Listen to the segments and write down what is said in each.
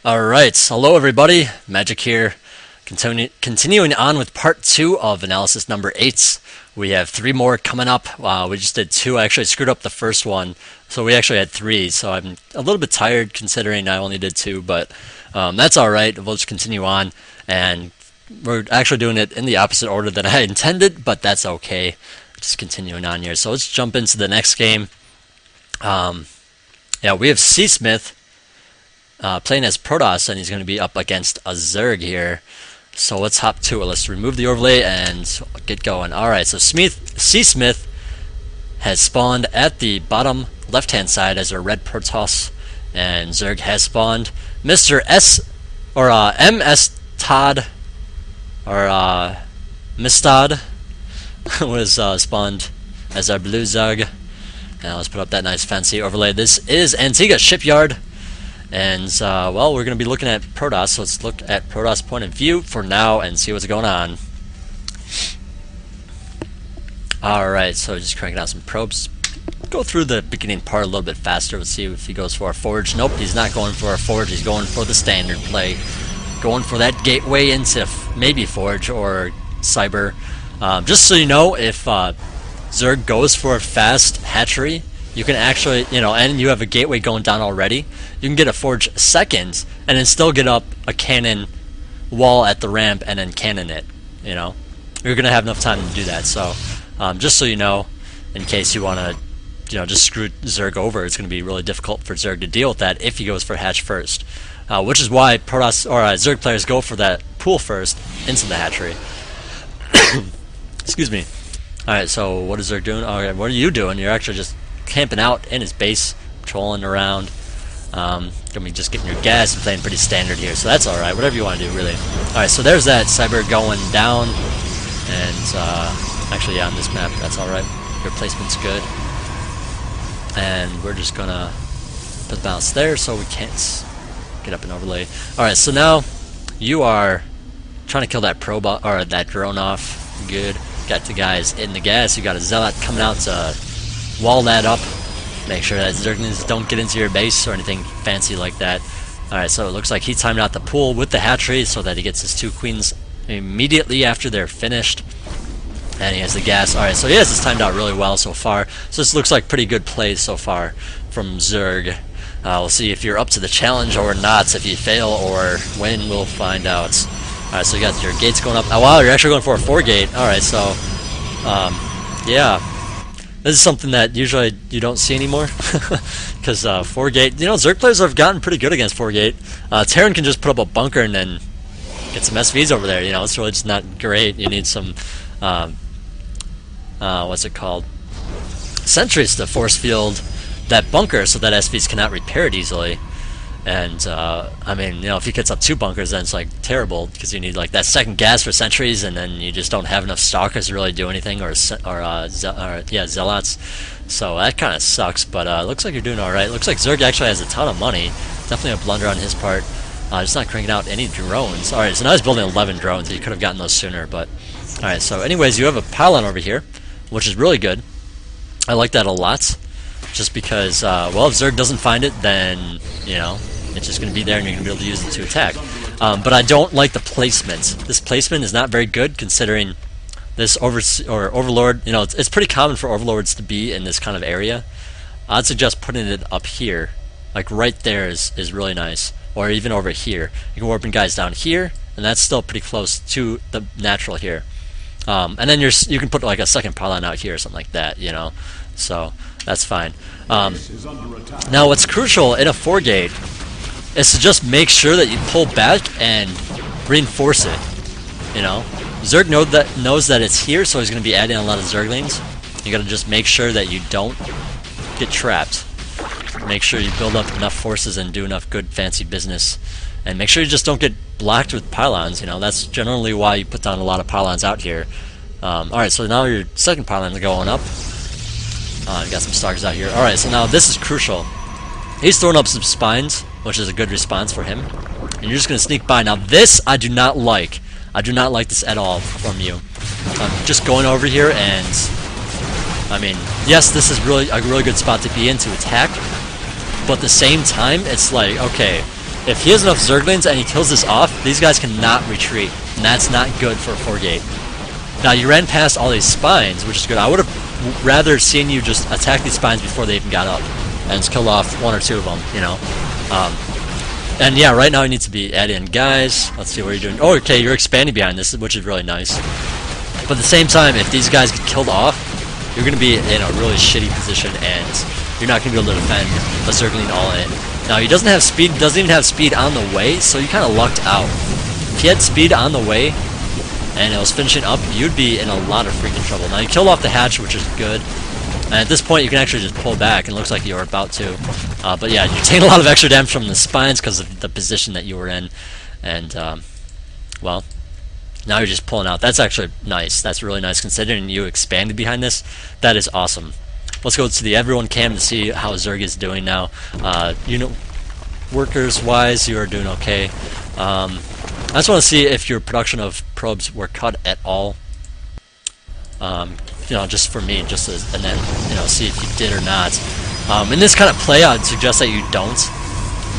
Alright, hello everybody, Magic here. Continuing on with part 2 of analysis number 8. We have 3 more coming up. We just did 2. I actually screwed up the first one, so we actually had 3. So I'm a little bit tired considering I only did 2, but that's alright. We'll just continue on. And we're actually doing it in the opposite order than I intended, but that's okay. Just continuing on here. So let's jump into the next game. Yeah, we have C-Smith playing as Protoss, and he's going to be up against a Zerg here. So let's hop to it. Let's remove the overlay and get going. Alright, so C-Smith has spawned at the bottom left-hand side as a red Protoss, and Zerg has spawned. Mr. S, or MS Todd, or Mistad, was spawned as our blue Zerg. Now let's put up that nice fancy overlay. This is Antigua Shipyard. And, well, we're going to be looking at Protoss, so let's look at Protoss' point of view for now and see what's going on. Alright, so just cranking out some probes. Go through the beginning part a little bit faster. Let's see if he goes for a forge. Nope, he's not going for a forge. He's going for the standard play. Going for that gateway into maybe forge or cyber. Just so you know, if Zerg goes for a fast hatchery, you can actually, and you have a gateway going down already, you can get a forge second and then still get up a cannon wall at the ramp and then cannon it. You're going to have enough time to do that. So just so you know, in case you want to just screw Zerg over, it's going to be really difficult for Zerg to deal with that if he goes for hatch first. Which is why Protoss or Zerg players go for that pool first into the hatchery. Excuse me. Alright, so what is Zerg doing? Alright, what are you doing? You're actually just camping out in his base, patrolling around. Gonna be just getting your gas and playing pretty standard here, so that's alright, whatever you want to do, really. Alright, so there's that cyber going down, and actually, yeah, on this map, that's alright. Your placement's good. And we're just gonna put the balance there so we can't get up and overlay. Alright, so now you are trying to kill that probe or that drone off. Good. Got the guys in the gas. You got a zealot coming out to wall that up. Make sure that Zerglings don't get into your base or anything fancy like that. Alright, so it looks like he timed out the pool with the hatchery so that he gets his 2 queens immediately after they're finished. And he has the gas. Alright, so he has this timed out really well so far. So this looks like pretty good plays so far from Zerg. We'll see if you're up to the challenge or not. If you fail or win, we'll find out. Alright, so you got your gates going up. Oh wow, you're actually going for a 4-gate. Alright, so yeah. This is something that usually you don't see anymore. Because 4-gate, Zerg players have gotten pretty good against 4-gate. Terran can just put up a bunker and then get some SVs over there. It's really just not great. You need some what's it called? Sentries to force field that bunker so that SVs cannot repair it easily. And I mean, if he gets up 2 bunkers, then it's like terrible because you need like that second gas for sentries, and then you just don't have enough stalkers to really do anything, or zealots. So that kind of sucks. But looks like you're doing all right. Looks like Zerg actually has a ton of money. Definitely a blunder on his part. Just not cranking out any drones. All right, so now he's building 11 drones. He could have gotten those sooner, but all right. So anyways, you have a pylon over here, which is really good. I like that a lot. Just because, well, if Zerg doesn't find it, then, it's just going to be there and you're going to be able to use it to attack. But I don't like the placement. This placement is not very good considering this Overlord, it's pretty common for Overlords to be in this kind of area. I'd suggest putting it up here. Like right there is really nice. Or even over here. You can warp in guys down here, and that's still pretty close to the natural here. And then you can put like a second pylon out here or something like that, So that's fine. Now what's crucial in a 4-gate is to just make sure that you pull back and reinforce it. Zerg knows that it's here, so he's going to be adding a lot of Zerglings. You got to just make sure that you don't get trapped. Make sure you build up enough forces and do enough good fancy business. And make sure you just don't get blocked with pylons. That's generally why you put down a lot of pylons out here. Alright, so now your second pylon is going up. You got some stalkers out here. Alright, so now this is crucial. He's throwing up some spines, which is a good response for him. And you're just going to sneak by. Now this I do not like. I do not like this at all from you. Just going over here and I mean, yes, this is a really good spot to be in to attack, but at the same time, it's like, okay, if he has enough Zerglings and he kills this off, these guys cannot retreat, and that's not good for a 4-gate. Now, you ran past all these spines, which is good. I would have rather seen you just attack these spines before they even got up, and just kill off 1 or 2 of them, you know. And yeah, right now you need to be adding guys. Let's see what you're doing. Oh, okay, you're expanding behind this, which is really nice. But at the same time, if these guys get killed off, you're going to be in a really shitty position, and you're not going to be able to defend a Zergling all in. Now, he doesn't have speed, doesn't even have speed on the way, so you kind of lucked out. If he had speed on the way, and it was finishing up, you'd be in a lot of freaking trouble. Now, you killed off the hatch, which is good. And at this point, you can actually just pull back, and it looks like you were about to. But yeah, you're taking a lot of extra damage from the spines because of the position that you were in. And, well, now you're just pulling out. That's actually nice. That's really nice considering you expanded behind this. That is awesome. Let's go to the everyone cam to see how Zerg is doing now. You know, workers-wise, you are doing okay. I just want to see if your production of probes were cut at all. You know, just for me, just as, and then, you know, see if you did or not. In this kind of play, I'd suggest that you don't,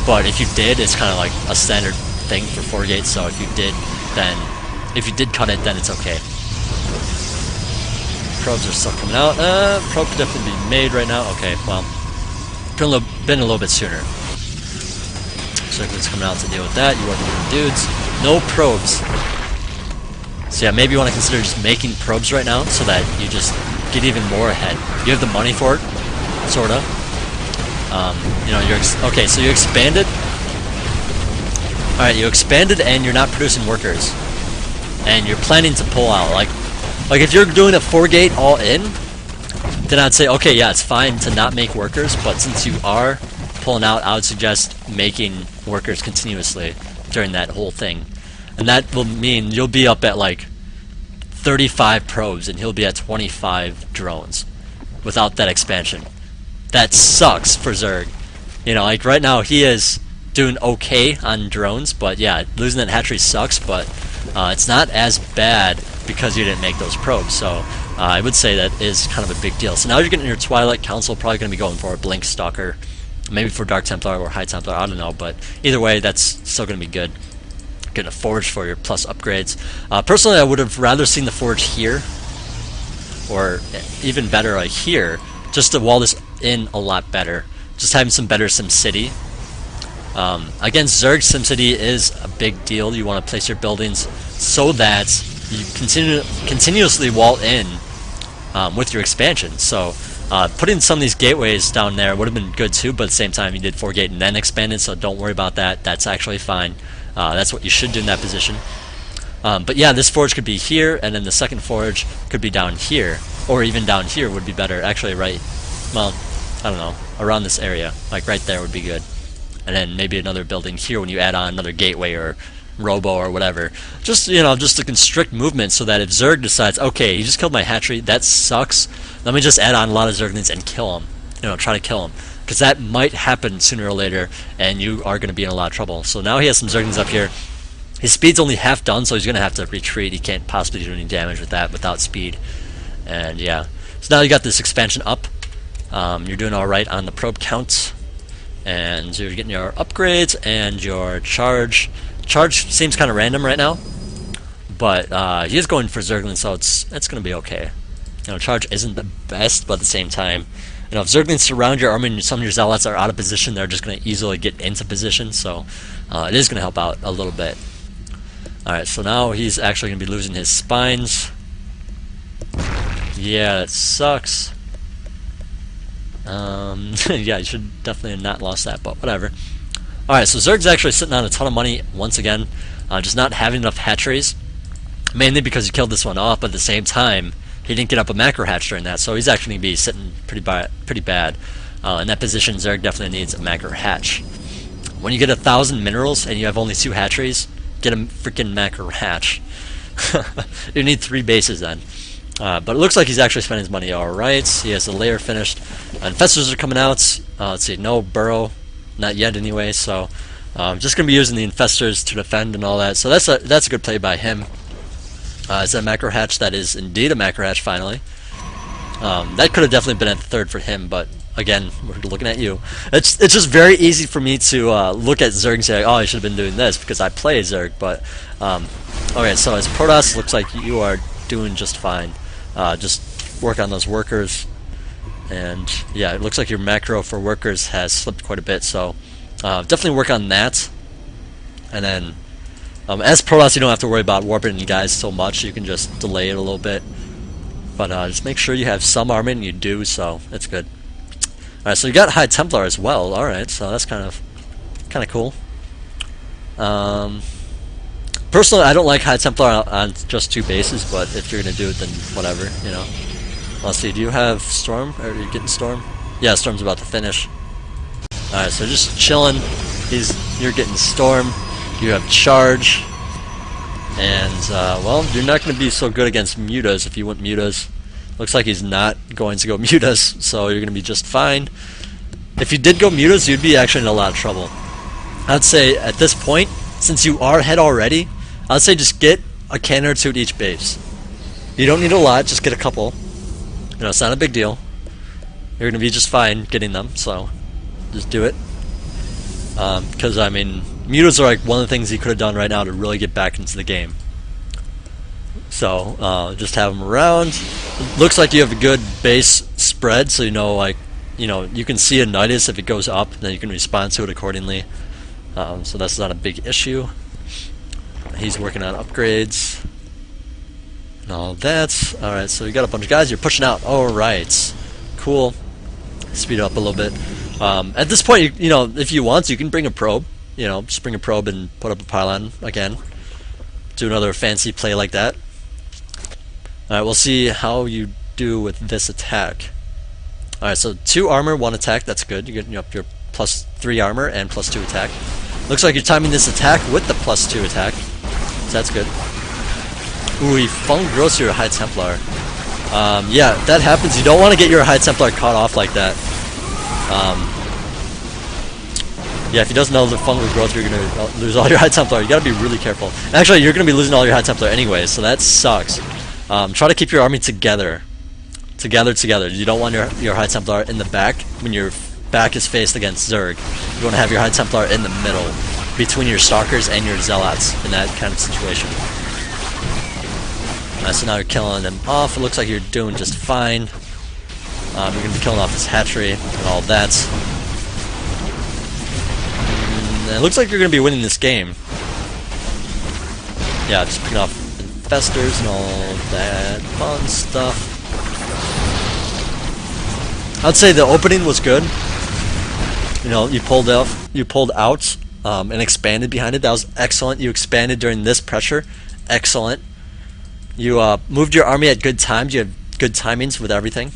but if you did, it's kind of like a standard thing for 4-gates, so if you did, then, if you did cut it, then it's okay. Probes are still coming out. Probe could definitely be made right now. Okay, well, could have been a little bit sooner. So it's coming out to deal with that. You are the dudes. No probes. So yeah, maybe you want to consider just making probes right now so that you just get even more ahead. You have the money for it, sorta. You know, okay. So you expanded. All right, you expanded and you're not producing workers, and you're planning to pull out. Like if you're doing a 4-gate all in, then I'd say okay, yeah, it's fine to not make workers. But since you are pulling out, I would suggest making workers continuously during that whole thing. And that will mean you'll be up at like 35 probes and he'll be at 25 drones without that expansion. That sucks for Zerg. You know, like right now he is doing okay on drones, but yeah, losing that hatchery sucks, but it's not as bad because you didn't make those probes. So I would say that is kind of a big deal. So now you're getting your Twilight Council, probably going to be going for a Blink Stalker, maybe for Dark Templar or High Templar, I don't know, but either way, that's still going to be good. Getting a forge for your plus upgrades. Personally, I would have rather seen the forge here, or even better, like here, just to wall this in a lot better. Just having some better SimCity. Against Zerg, SimCity is a big deal. You want to place your buildings so that you continuously wall in with your expansion. So putting some of these gateways down there would have been good too, but at the same time you did 4-gate and then expanded, so don't worry about that. That's actually fine. That's what you should do in that position. But yeah, this forge could be here, and then the second forge could be down here, or even down here would be better. Actually, right, well, I don't know, around this area, like right there would be good. And then maybe another building here when you add on another gateway or robo or whatever. Just, you know, just to constrict movement so that if Zerg decides, okay, he just killed my hatchery, that sucks, let me just add on a lot of Zerglings and kill him. You know, try to kill him. Because that might happen sooner or later, and you are going to be in a lot of trouble. So now he has some Zerglings up here. His speed's only half done, so he's going to have to retreat. He can't possibly do any damage with that without speed. And yeah. So now you got this expansion up. You're doing alright on the probe count. And you're getting your upgrades and your charge. Charge seems kind of random right now. But he is going for Zerglings, so it's going to be okay. You know, charge isn't the best, but at the same time, you know, if Zerglings surround your army and some of your zealots are out of position, they're just going to easily get into position, so it is going to help out a little bit. Alright, so now he's actually going to be losing his spines. Yeah, that sucks. Yeah, you should definitely have not lost that, but whatever. Alright, so Zerg's actually sitting on a ton of money once again, just not having enough hatcheries, mainly because he killed this one off, but at the same time, he didn't get up a macro hatch during that, so he's actually going to be sitting pretty bad. In that position, Zerg definitely needs a macro hatch. When you get 1,000 minerals and you have only 2 hatcheries, get a freaking macro hatch. You need 3 bases then. But it looks like he's actually spending his money alright. He has the layer finished. Infestors are coming out. Let's see, no burrow. Not yet anyway, so just going to be using the infestors to defend and all that. So that's a good play by him. Is that a macro hatch? That is indeed a macro hatch finally. That could have definitely been at the 3rd for him, but again, we're looking at you. It's just very easy for me to look at Zerg and say, oh, I should have been doing this because I play Zerg. But okay, so as Protoss, looks like you are doing just fine. Just work on those workers, and yeah, it looks like your macro for workers has slipped quite a bit. So definitely work on that. And then as Protoss, you don't have to worry about warping guys so much. You can just delay it a little bit. But just make sure you have some armor, and you do, so that's good. Alright, so you got High Templar as well. Alright, so that's kind of cool. Personally, I don't like High Templar on just 2 bases, but if you're gonna do it, then whatever, you know. Let's see, do you have Storm? Or are you getting Storm? Yeah, Storm's about to finish. Alright, so just chilling. You're getting Storm. You have Charge. And, well, you're not going to be so good against Mutas if you want Mutas. Looks like he's not going to go Mutas, so you're going to be just fine. If you did go Mutas, you'd be actually in a lot of trouble. I'd say, at this point, since you are ahead already, I'd say just get a cannon or 2 to each base. You don't need a lot, just get a couple. You know, it's not a big deal. You're going to be just fine getting them, so just do it. Because, I mean, Mutas are like one of the things he could have done right now to really get back into the game. So, just have them around. It looks like you have a good base spread, so you know, like, you know, you can see a Nidus if it goes up, then you can respond to it accordingly. So that's not a big issue. He's working on upgrades and all that. Alright, so you got a bunch of guys, you're pushing out. Alright, cool. Speed up a little bit. At this point, you know, if you want, you can bring a probe. You know, just bring a probe and put up a pylon again. Do another fancy play like that. Alright, we'll see how you do with this attack. Alright, so 2 armor, 1 attack, that's good. You're getting up your +3 armor and +2 attack. Looks like you're timing this attack with the +2 attack. So that's good. Ooh, he Feng grows your High Templar. Yeah, that happens. You don't want to get your High Templar caught off like that. Yeah, if he doesn't know the fungal growth, you're going to lose all your High Templar. You got to be really careful. Actually, you're going to be losing all your High Templar anyway, so that sucks. Try to keep your army together. Together. You don't want your High Templar in the back when your back is faced against Zerg. You want to have your High Templar in the middle, between your Stalkers and your Zealots in that kind of situation. So now you're killing them off. It looks like you're doing just fine. You're going to be killing off this hatchery and all that. And it looks like you're going to be winning this game. Yeah, just picking off infestors and all that fun stuff. I'd say the opening was good. You know, you pulled out and expanded behind it. That was excellent. You expanded during this pressure. Excellent. You moved your army at good times. You have good timings with everything.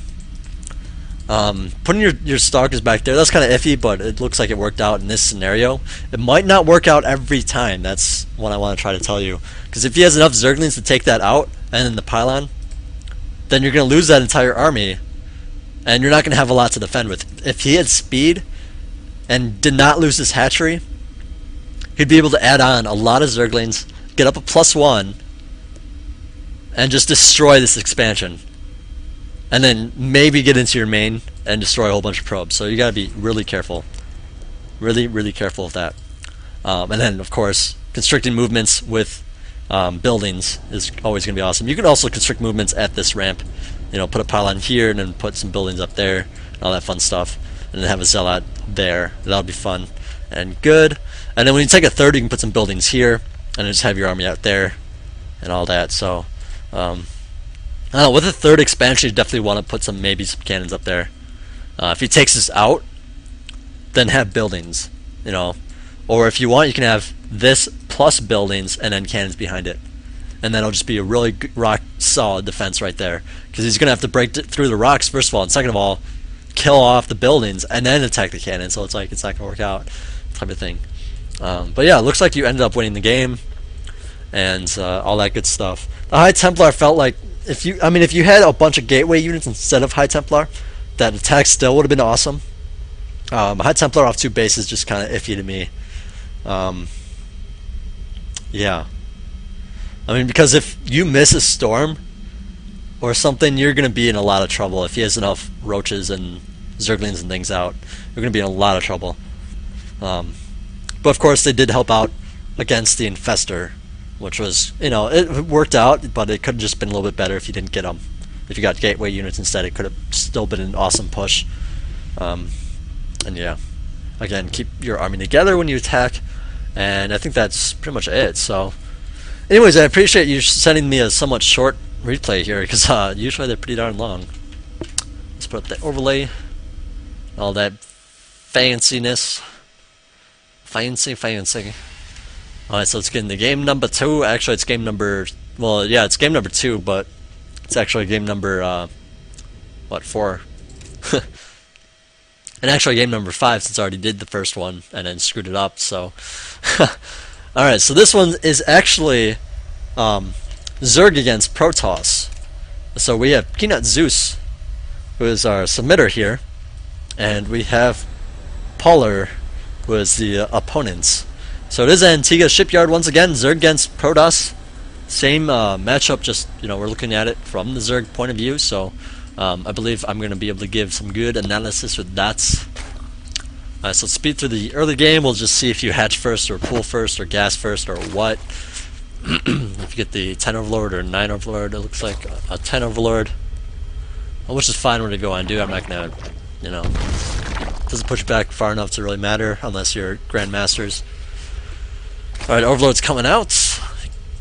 Putting your Stalkers back there, that's kind of iffy, but it looks like it worked out in this scenario. It might not work out every time. That's what I want to try to tell you. Because if he has enough Zerglings to take that out, and then the pylon, then you're going to lose that entire army, and you're not going to have a lot to defend with. If he had speed, and did not lose his hatchery, he'd be able to add on a lot of Zerglings, get up a +1, and just destroy this expansion. And then maybe get into your main and destroy a whole bunch of probes. So you gotta be really careful. Really careful of that. And then, of course, constricting movements with buildings is always gonna be awesome. You can also constrict movements at this ramp. You know, put a pylon here and then put some buildings up there, and all that fun stuff. And then have a Zealot there. That'll be fun and good. And then when you take a third, you can put some buildings here, and then just have your army out there, and all that. So, I don't know, with a third expansion, you definitely want to put maybe some cannons up there. If he takes this out, then have buildings, you know. Or if you want, you can have this plus buildings and then cannons behind it. And then it'll just be a really rock solid defense right there. Because he's going to have to break through the rocks, first of all, and second of all, kill off the buildings and then attack the cannon. So it's like, it's not going to work out, type of thing. But yeah, it looks like you ended up winning the game and all that good stuff. The High Templar felt like, if you had a bunch of gateway units instead of High Templar, that attack still would have been awesome. High Templar off 2 bases just kind of iffy to me. Yeah. I mean, because if you miss a storm or something, you're going to be in a lot of trouble if he has enough roaches and Zerglings and things out, you're going to be in a lot of trouble. But of course, they did help out against the Infestor, which was, it worked out, but it could have just been a little bit better if you didn't get them. If you got gateway units instead, it could have still been an awesome push. And yeah, again, keep your army together when you attack, and I think that's pretty much it. So, anyways, I appreciate you sending me a somewhat short replay here, because usually they're pretty darn long. Let's put up the overlay, all that fanciness. Fancy. Alright, so let's get into game number 2. Actually, it's game number... Well, yeah, it's game number 2, but it's actually game number... 4? And actually game number 5, since I already did the first one and then screwed it up, so... Alright, so this one is actually Zerg against Protoss. So we have Peanut Zeus, who is our submitter here, and we have Polar, who is the opponents. So it is Antigua Shipyard once again, Zerg against Protoss. Same matchup, just, we're looking at it from the Zerg point of view, so I believe I'm going to be able to give some good analysis with that. So let's speed through the early game. We'll just see if you hatch first, or pool first, or gas first, or what. If you get the 10 Overlord or 9 Overlord, it looks like a 10 Overlord. Which is fine when to go on do. I'm not going to, doesn't push back far enough to really matter unless you're Grandmasters. Alright, Overlord's coming out.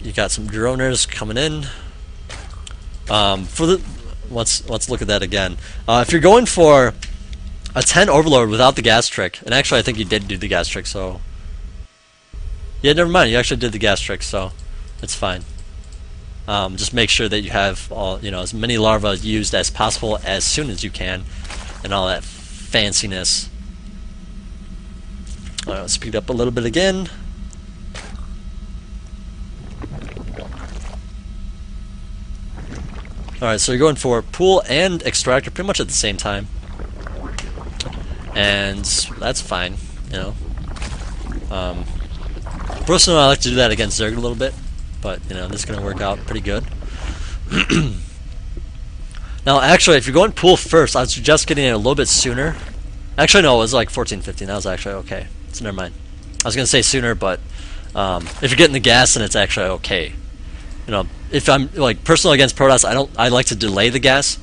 You got some droners coming in. Let's look at that again. If you're going for a 10 Overlord without the gas trick, and actually I think you did do the gas trick, so yeah, never mind. You actually did the gas trick, so it's fine. Just make sure that you have all as many larvae used as possible as soon as you can, and all that fanciness. Alright, let's speed up a little bit again. Alright, so you're going for pool and extractor pretty much at the same time. And that's fine, Personally, I like to do that against Zerg a little bit, but, this is going to work out pretty good. Now, actually, if you're going pool first, I'd suggest getting it a little bit sooner. Actually, no, it was like 14:15. That was actually okay. So never mind. I was going to say sooner, but if you're getting the gas, then it's actually okay. If I'm personally against Protoss, I like to delay the gas,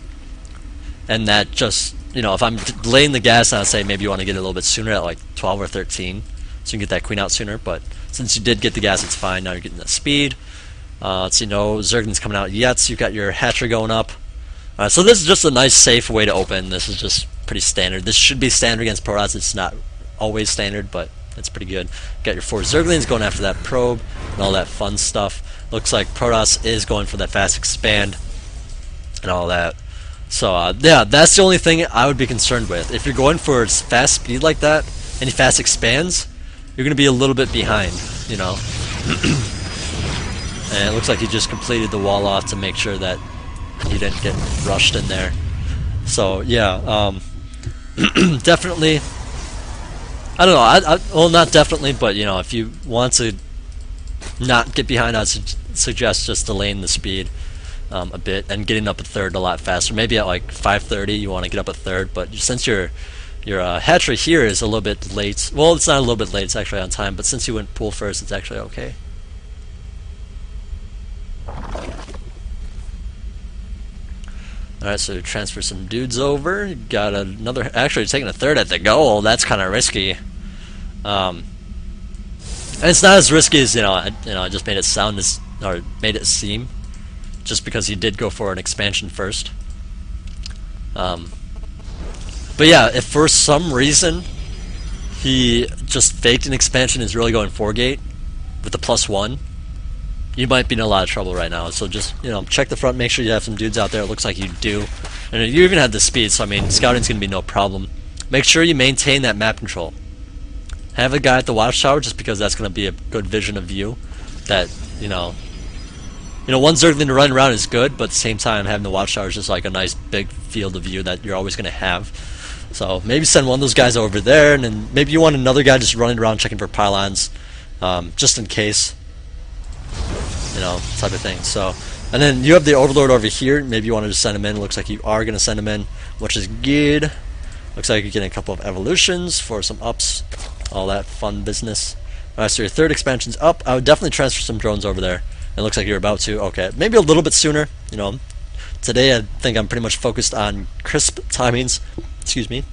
and that just if I'm delaying the gas, I'd say maybe you want to get it a little bit sooner at like 12 or 13, so you can get that queen out sooner. But since you did get the gas, it's fine. Now you're getting the speed. Let's see, no Zergling's coming out yet, so you've got your hatchery going up. So this is just a nice, safe way to open. This is just pretty standard. This should be standard against Protoss. It's not always standard, but it's pretty good. Got your 4 Zerglings going after that probe and all that fun stuff. Looks like Protoss is going for that fast expand and all that. So yeah, that's the only thing I would be concerned with. If you're going for fast speed like that and he fast expands, you're going to be a little bit behind, And it looks like he just completed the wall off to make sure that he didn't get rushed in there. So yeah, definitely. I don't know. Well, not definitely, but if you want to not get behind, I'd suggest just delaying the speed a bit and getting up a third a lot faster. Maybe at like 5:30, you want to get up a third. But since your hatchery here is a little bit late, well, it's not a little bit late. It's actually on time. But since you went pool first, it's actually okay. Alright, so transfer some dudes over. You got another. Actually, taking a third at the goal. That's kind of risky. And it's not as risky as I just made it sound or made it seem, just because he did go for an expansion first. But yeah, if for some reason he just faked an expansion and is really going 4-gate with the +1, you might be in a lot of trouble right now. So just check the front, make sure you have some dudes out there. It looks like you do, and you even have the speed. So I mean, scouting's gonna be no problem. Make sure you maintain that map control. Have a guy at the watchtower, just because that's gonna be a good vision of view. That one Zergling to run around is good, but at the same time, having the watchtower is just like a nice big field of view that you're always gonna have. So maybe send one of those guys over there, and then maybe you want another guy just running around checking for pylons, just in case. Type of thing. So, and then you have the Overlord over here. Maybe you want to just send him in. Looks like you are going to send him in, which is good. Looks like you're getting a couple of evolutions for some ups, all that fun business. Alright, so your third expansion's up. I would definitely transfer some drones over there. It looks like you're about to. Okay, maybe a little bit sooner. You know, today I think I'm pretty much focused on crisp timings. Excuse me.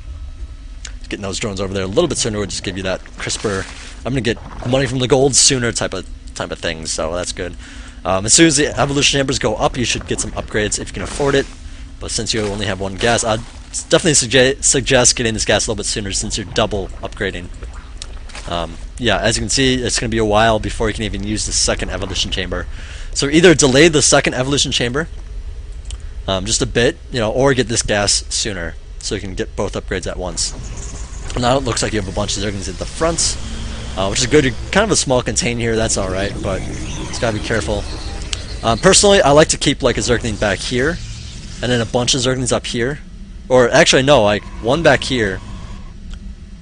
Getting those drones over there a little bit sooner would just give you that crisper, I'm gonna get money from the gold sooner type of thing. So that's good. As soon as the evolution chambers go up, you should get some upgrades if you can afford it. But since you only have one gas, I'd definitely suggest getting this gas a little bit sooner since you're double upgrading. Yeah, as you can see, it's going to be a while before you can even use the second evolution chamber. So either delay the second evolution chamber just a bit, you know, or get this gas sooner so you can get both upgrades at once. Now it looks like you have a bunch of zerglings at the front, which is good. You're kind of a small contain here, that's alright, but just gotta be careful. Personally, I like to keep like a zergling back here, and then a bunch of zerglings up here. Or actually no, like one back here,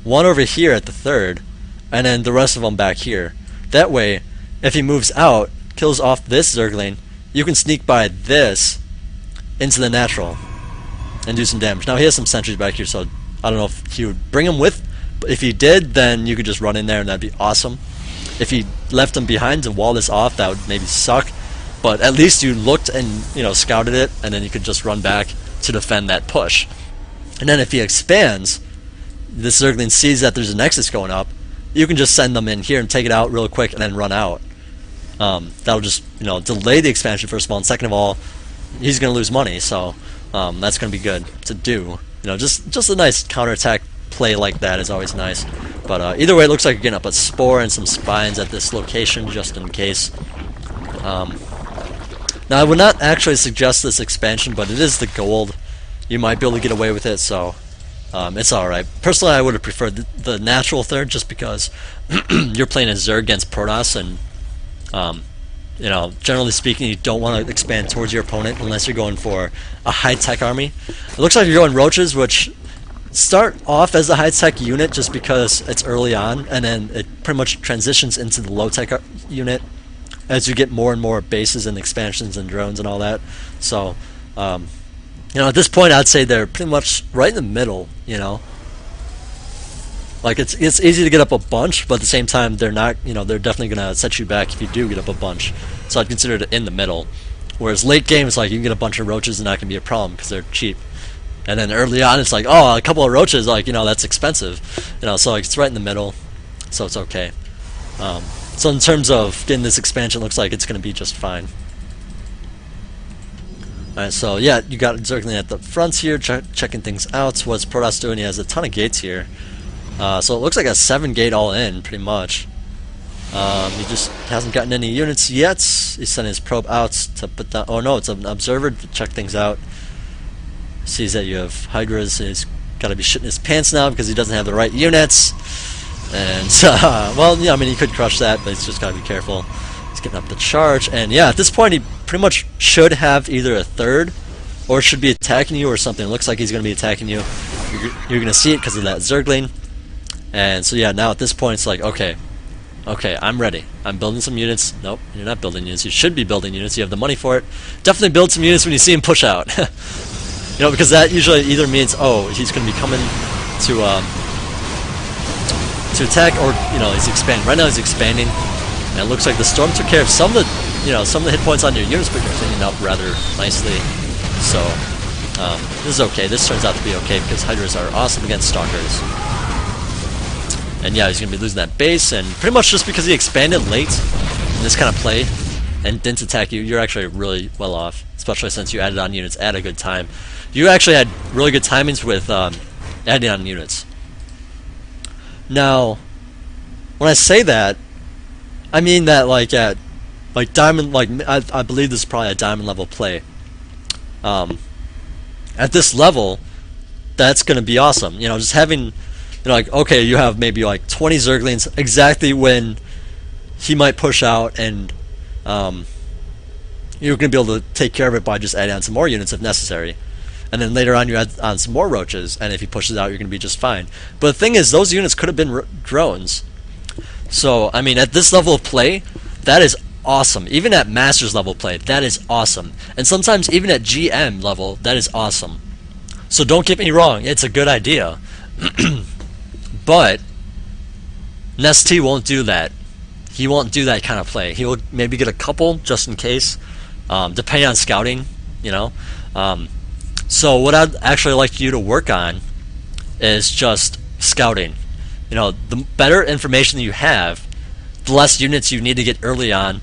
one over here at the third, and then the rest of them back here. That way, if he moves out, kills off this zergling, you can sneak by this into the natural and do some damage. Now he has some sentries back here, so I don't know if he would bring them with, but if he did, then you could just run in there and that'd be awesome. If he left them behind to wall this off, that would maybe suck, but at least you looked and, you know, scouted it, and then you could just run back to defend that push. And then if he expands, this zergling sees that there's a nexus going up, you can just send them in here and take it out real quick and then run out. That'll just, you know, delay the expansion first of all, and second of all, he's going to lose money, so that's going to be good to do. You know, just a nice counterattack play like that is always nice. But either way, it looks like you're getting up a spore and some spines at this location just in case. Now I would not actually suggest this expansion, but it is the gold. You might be able to get away with it, so it's alright. Personally, I would have preferred the natural third just because you're playing a Zerg against Protoss, and you know, generally speaking, you don't want to expand towards your opponent unless you're going for a high-tech army. It looks like you're going Roaches, which start off as a high-tech unit just because it's early on, and then it pretty much transitions into the low-tech unit as you get more and more bases and expansions and drones and all that. So, you know, at this point, I'd say they're pretty much right in the middle, you know. Like, it's easy to get up a bunch, but at the same time, they're not, you know, they're definitely going to set you back if you do get up a bunch. So I'd consider it in the middle. Whereas late game, it's like you can get a bunch of Roaches and not going to be a problem because they're cheap. And then early on, it's like, oh, a couple of Roaches, like, you know, that's expensive. You know, so like, it's right in the middle, so it's okay. So in terms of getting this expansion, it looks like it's going to be just fine. Alright, so yeah, you got Zergling at the front here, checking things out. What's Protoss doing? He has a ton of gates here. So it looks like a 7-gate all in, pretty much. He just hasn't gotten any units yet. He's sending his probe out to put down. Oh no, it's an observer to check things out. Sees that you have Hydras, and he's got to be shitting his pants now because he doesn't have the right units. And well, yeah, I mean, he could crush that, but he's just got to be careful. He's getting up the charge, and yeah, at this point, he pretty much should have either a third or should be attacking you or something. It looks like he's going to be attacking you. You're going to see it because of that Zergling. And so yeah, now at this point it's like, okay, I'm ready. I'm building some units. Nope, you're not building units. You should be building units. You have the money for it. Definitely build some units when you see him push out. You know, because that usually either means, oh, he's going to be coming to attack, or, you know, he's expanding. Right now he's expanding, and it looks like the Storm took care of some of the, you know, some of the hit points on your units, but you're cleaning up rather nicely. So this is okay. This turns out to be okay because Hydras are awesome against Stalkers. And yeah, he's going to be losing that base, and pretty much just because he expanded late in this kind of play and didn't attack you, you're actually really well off, especially since you added on units at a good time. You actually had really good timings with adding on units. Now, when I say that, I mean that like at diamond, like I believe this is probably a diamond level play. At this level, that's going to be awesome. You know, just having, you know, like, okay, you have maybe like 20 Zerglings exactly when he might push out, and you're going to be able to take care of it by just adding on some more units if necessary. And then later on you add on some more Roaches, and if he pushes out, you're going to be just fine. But the thing is, those units could have been drones. So, I mean, at this level of play, that is awesome. Even at Masters level play, that is awesome. And sometimes even at GM level, that is awesome. So don't get me wrong, it's a good idea. But Nesty won't do that. He won't do that kind of play. He will maybe get a couple just in case, depending on scouting, you know. So what I'd actually like you to work on is just scouting. You know, the better information you have, the less units you need to get early on,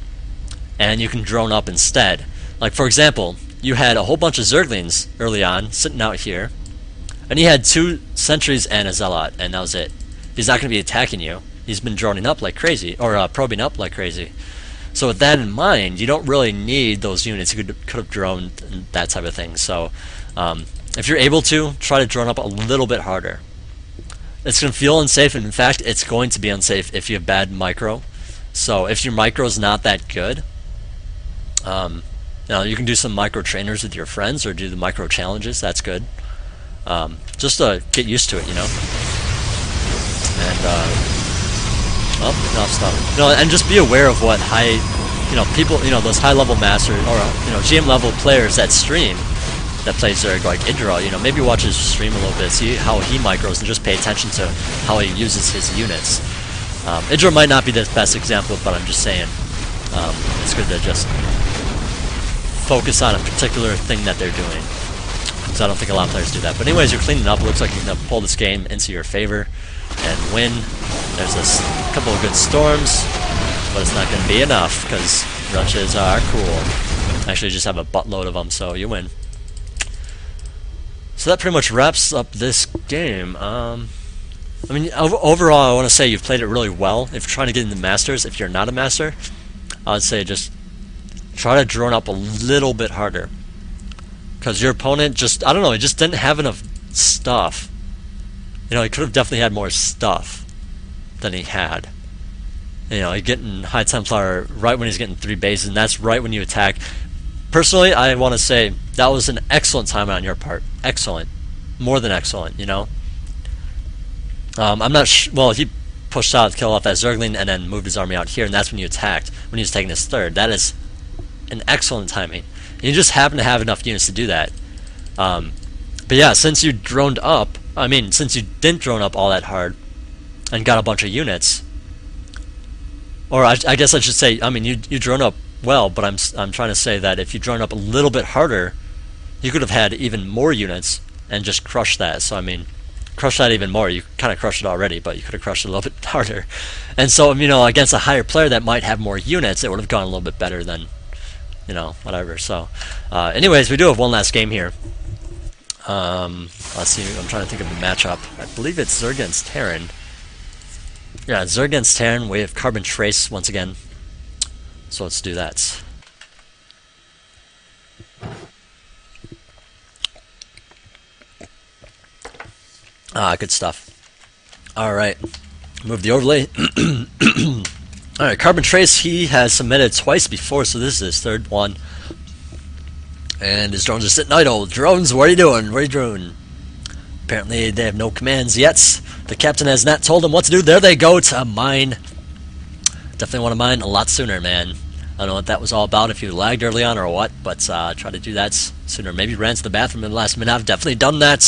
and you can drone up instead. Like for example, you had a whole bunch of Zerglings early on sitting out here, and he had 2 sentries and a zealot, and that was it. He's not going to be attacking you. He's been droning up like crazy, or probing up like crazy. So with that in mind, you don't really need those units. You could have droned and that type of thing. So if you're able to, try to drone up a little bit harder. It's going to feel unsafe, and in fact, it's going to be unsafe if you have bad micro. So if your micro is not that good, you know, you can do some micro trainers with your friends or do the micro challenges. That's good. Just to get used to it, you know. And enough stuff. You know, and just be aware of what high, you know, people, you know, those high-level masters or you know, GM-level players that stream, that plays Zerg, like Idra, you know, maybe watch his stream a little bit, see how he micros, and just pay attention to how he uses his units. Idra might not be the best example, but I'm just saying, it's good to just focus on a particular thing that they're doing. So I don't think a lot of players do that. But anyways, you're cleaning up. It looks like you're going to pull this game into your favor and win. There's a couple of good storms, but it's not going to be enough because rushes are cool. Actually, you just have a buttload of them, so you win. So that pretty much wraps up this game. I mean, overall, I want to say you've played it really well. If you're trying to get into Masters, if you're not a Master, I would say just try to drone up a little bit harder. Because your opponent just, I don't know, he just didn't have enough stuff. You know, he could have definitely had more stuff than he had. You know, he's getting High Templar right when he's getting 3 bases, and that's right when you attack. Personally, I want to say that was an excellent time on your part. Excellent. More than excellent, you know. I'm not well, he pushed out to kill off that Zergling and then moved his army out here, and that's when you attacked, when he was taking his 3rd. That is an excellent timing. You just happen to have enough units to do that. But yeah, since you droned up, I mean, since you didn't drone up all that hard and got a bunch of units, or I guess I should say, I mean, you drone up well, but I'm trying to say that if you drone up a little bit harder, you could have had even more units and just crushed that. So I mean, crush that even more. You kind of crushed it already, but you could have crushed it a little bit harder. And so, you know, against a higher player that might have more units, it would have gone a little bit better than, you know, whatever. So anyways, we do have one last game here. Let's see, I'm trying to think of the matchup. I believe it's Zerg against Terran. Yeah, Zerg against Terran. We have Carbon Trace once again. So let's do that. Good stuff. Alright, move the overlay. Alright, Carbon Trace, he has submitted twice before, so this is his 3rd one. And his drones are sitting idle. Drones, what are you doing? Where are you droning? Apparently they have no commands yet. The captain has not told them what to do. There they go to mine. Definitely want to mine a lot sooner, man. I don't know what that was all about, if you lagged early on or what, but try to do that sooner. Maybe ran to the bathroom in the last minute. I've definitely done that.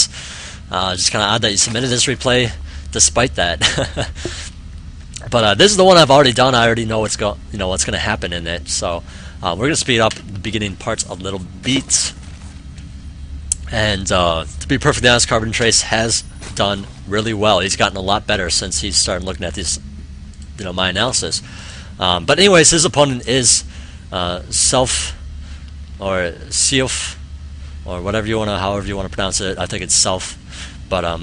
Just kind of odd that you submitted this replay despite that. But this is the one I've already done. I already know what's going to happen in it. So we're going to speed up the beginning parts a little bit. And to be perfectly honest, Carbon Trace has done really well. He's gotten a lot better since he started looking at this, you know, my analysis. But anyways, his opponent is Self or Seof or whatever you want to, however you want to pronounce it. I think it's Self. But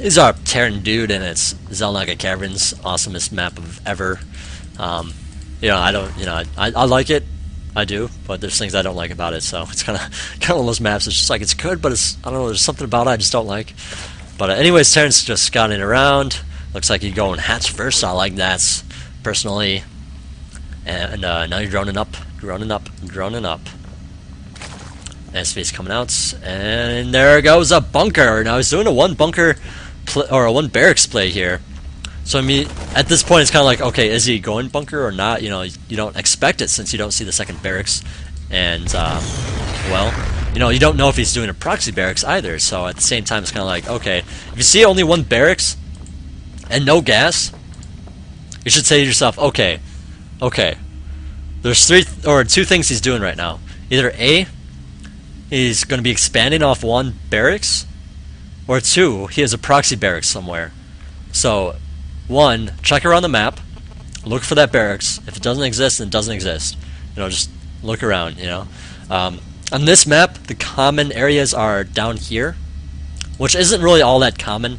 he's our Terran dude, and it's Xel'Naga Caverns, awesomest map of ever. You know, I like it. I do, but there's things I don't like about it. So it's kind of one of those maps. It's just like it's good, but it's, I don't know. There's something about it I just don't like. But anyways, Terran's just scouting around. Looks like he's going hatch first. I like that personally. And now you're droning up. SV's coming out, and there goes a bunker. Now he's doing a one bunker or a one barracks play here. So I mean, at this point, it's kind of like, okay, is he going bunker or not? You know, you don't expect it since you don't see the second barracks. And well, you know, you don't know if he's doing a proxy barracks either. So at the same time, it's kind of like, okay, if you see only one barracks and no gas, you should say to yourself, okay, there's two things he's doing right now. Either A, he's going to be expanding off one barracks, or two, he has a proxy barracks somewhere. So, one, check around the map, look for that barracks. If it doesn't exist, then it doesn't exist. You know, just look around, you know. On this map, the common areas are down here, which isn't really all that common,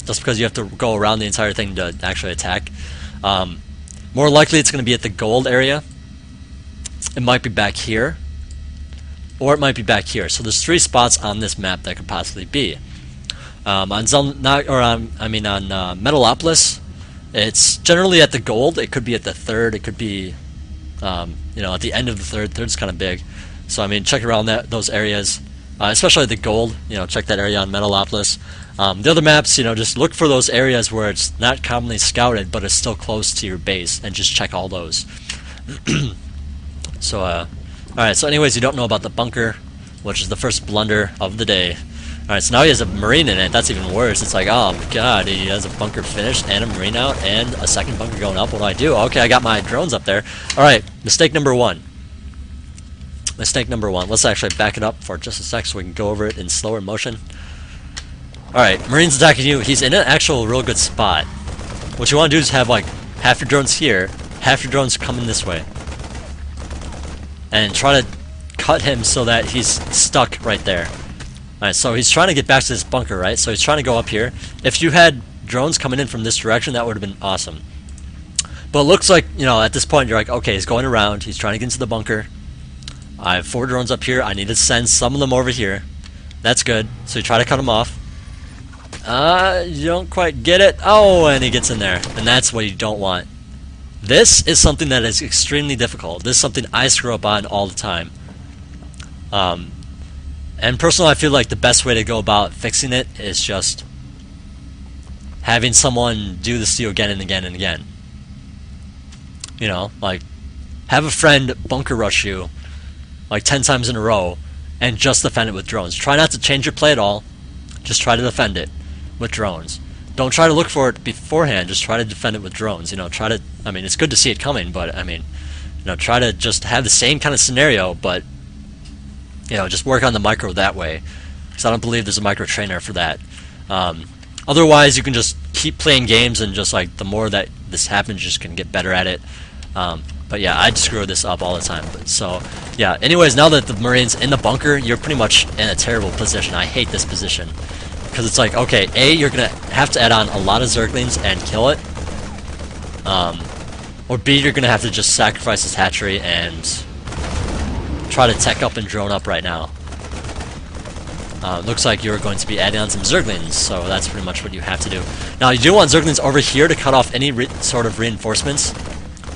just because you have to go around the entire thing to actually attack. More likely it's going to be at the gold area. It might be back here, or it might be back here. So there's 3 spots on this map that could possibly be. On Metalopolis, it's generally at the gold. It could be at the third. It could be, you know, at the end of the third. Third's kind of big, so I mean, check around those areas, especially the gold. You know, check that area on Metalopolis. The other maps, you know, just look for those areas where it's not commonly scouted, but it's still close to your base, and just check all those. So, alright, so anyways, you don't know about the bunker, which is the first blunder of the day. Alright, so now he has a marine in it. That's even worse. It's like, oh my god, he has a bunker finished, and a marine out, and a second bunker going up. What do? Okay, I got my drones up there. Alright, mistake number 1. Mistake number 1. Let's actually back it up for just a sec so we can go over it in slower motion. Alright, Marine's attacking you. He's in an actual real good spot. What you want to do is have like half your drones here, half your drones coming this way. And try to cut him so that he's stuck right there. Alright, so he's trying to get back to this bunker, right? So he's trying to go up here. If you had drones coming in from this direction, that would have been awesome. But it looks like, you know, at this point you're like, okay, he's going around, he's trying to get into the bunker. I have 4 drones up here, I need to send some of them over here. That's good. So you try to cut him off. You don't quite get it. Oh, and he gets in there. And that's what you don't want. This is something that is extremely difficult. This is something I screw up on all the time. And personally, I feel like the best way to go about fixing it is just having someone do this to you again and again and again. You know, like, have a friend bunker rush you like 10 times in a row and just defend it with drones. Try not to change your play at all. Just try to defend it with drones. Don't try to look for it beforehand. Just try to defend it with drones. You know, try to, I mean, it's good to see it coming, but I mean, you know, try to just have the same kind of scenario, but, you know, just work on the micro that way. Because I don't believe there's a micro trainer for that. Otherwise, you can just keep playing games, and just like the more that this happens, you just can get better at it. But yeah, I'd screw this up all the time. But so yeah. Anyways, now that the Marine's in the bunker, you're pretty much in a terrible position. I hate this position because it's like, okay, A, you're gonna have to add on a lot of Zerglings and kill it, or B, you're gonna have to just sacrifice this hatchery and try to tech up and drone up right now. Looks like you're going to be adding on some Zerglings, so that's pretty much what you have to do. Now, you do want Zerglings over here to cut off any sort of reinforcements,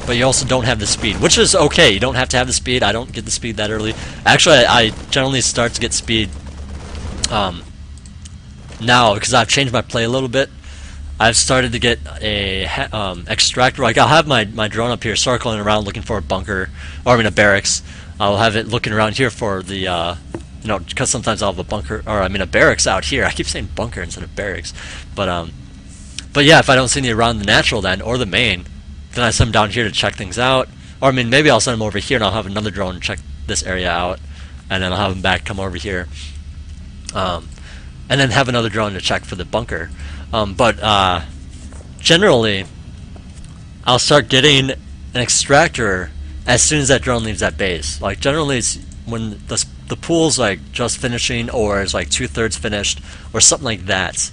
but you also don't have the speed, which is okay. You don't have to have the speed. I don't get the speed that early. Actually, I generally start to get speed now, because I've changed my play a little bit. I've started to get a extractor. Like, I'll have my drone up here circling around looking for a bunker, or I mean a barracks. I'll have it looking around here for the you know, because sometimes I'll have a bunker, or I mean a barracks out here. I keep saying bunker instead of barracks, but yeah, if I don't see any around the natural then, or the main, then I send them down here to check things out. Or I mean, maybe I'll send them over here and I'll have another drone check this area out, and then I'll have them back come over here, and then have another drone to check for the bunker. But generally, I'll start getting an extractor as soon as that drone leaves that base. Like, generally, it's when the pool's like just finishing, or is like 2/3 finished, or something like that.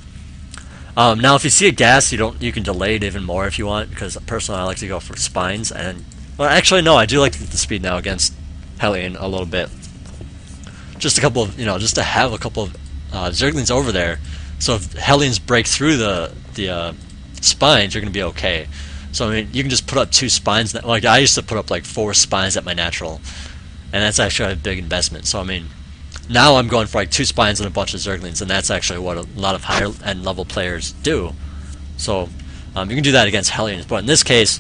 Now, if you see a gas, you can delay it even more if you want, because personally I like to go for spines. And well, actually no, I do like to get the speed now against Hellion a little bit. Just a couple of, you know, just to have a couple of Zerglings over there, so if Hellions break through the spines, you're gonna be okay. So I mean, you can just put up 2 spines. Like, I used to put up like 4 spines at my natural, and that's actually a big investment. So I mean, now I'm going for like 2 spines and a bunch of Zerglings, and that's actually what a lot of higher end level players do. So you can do that against Hellions, but in this case,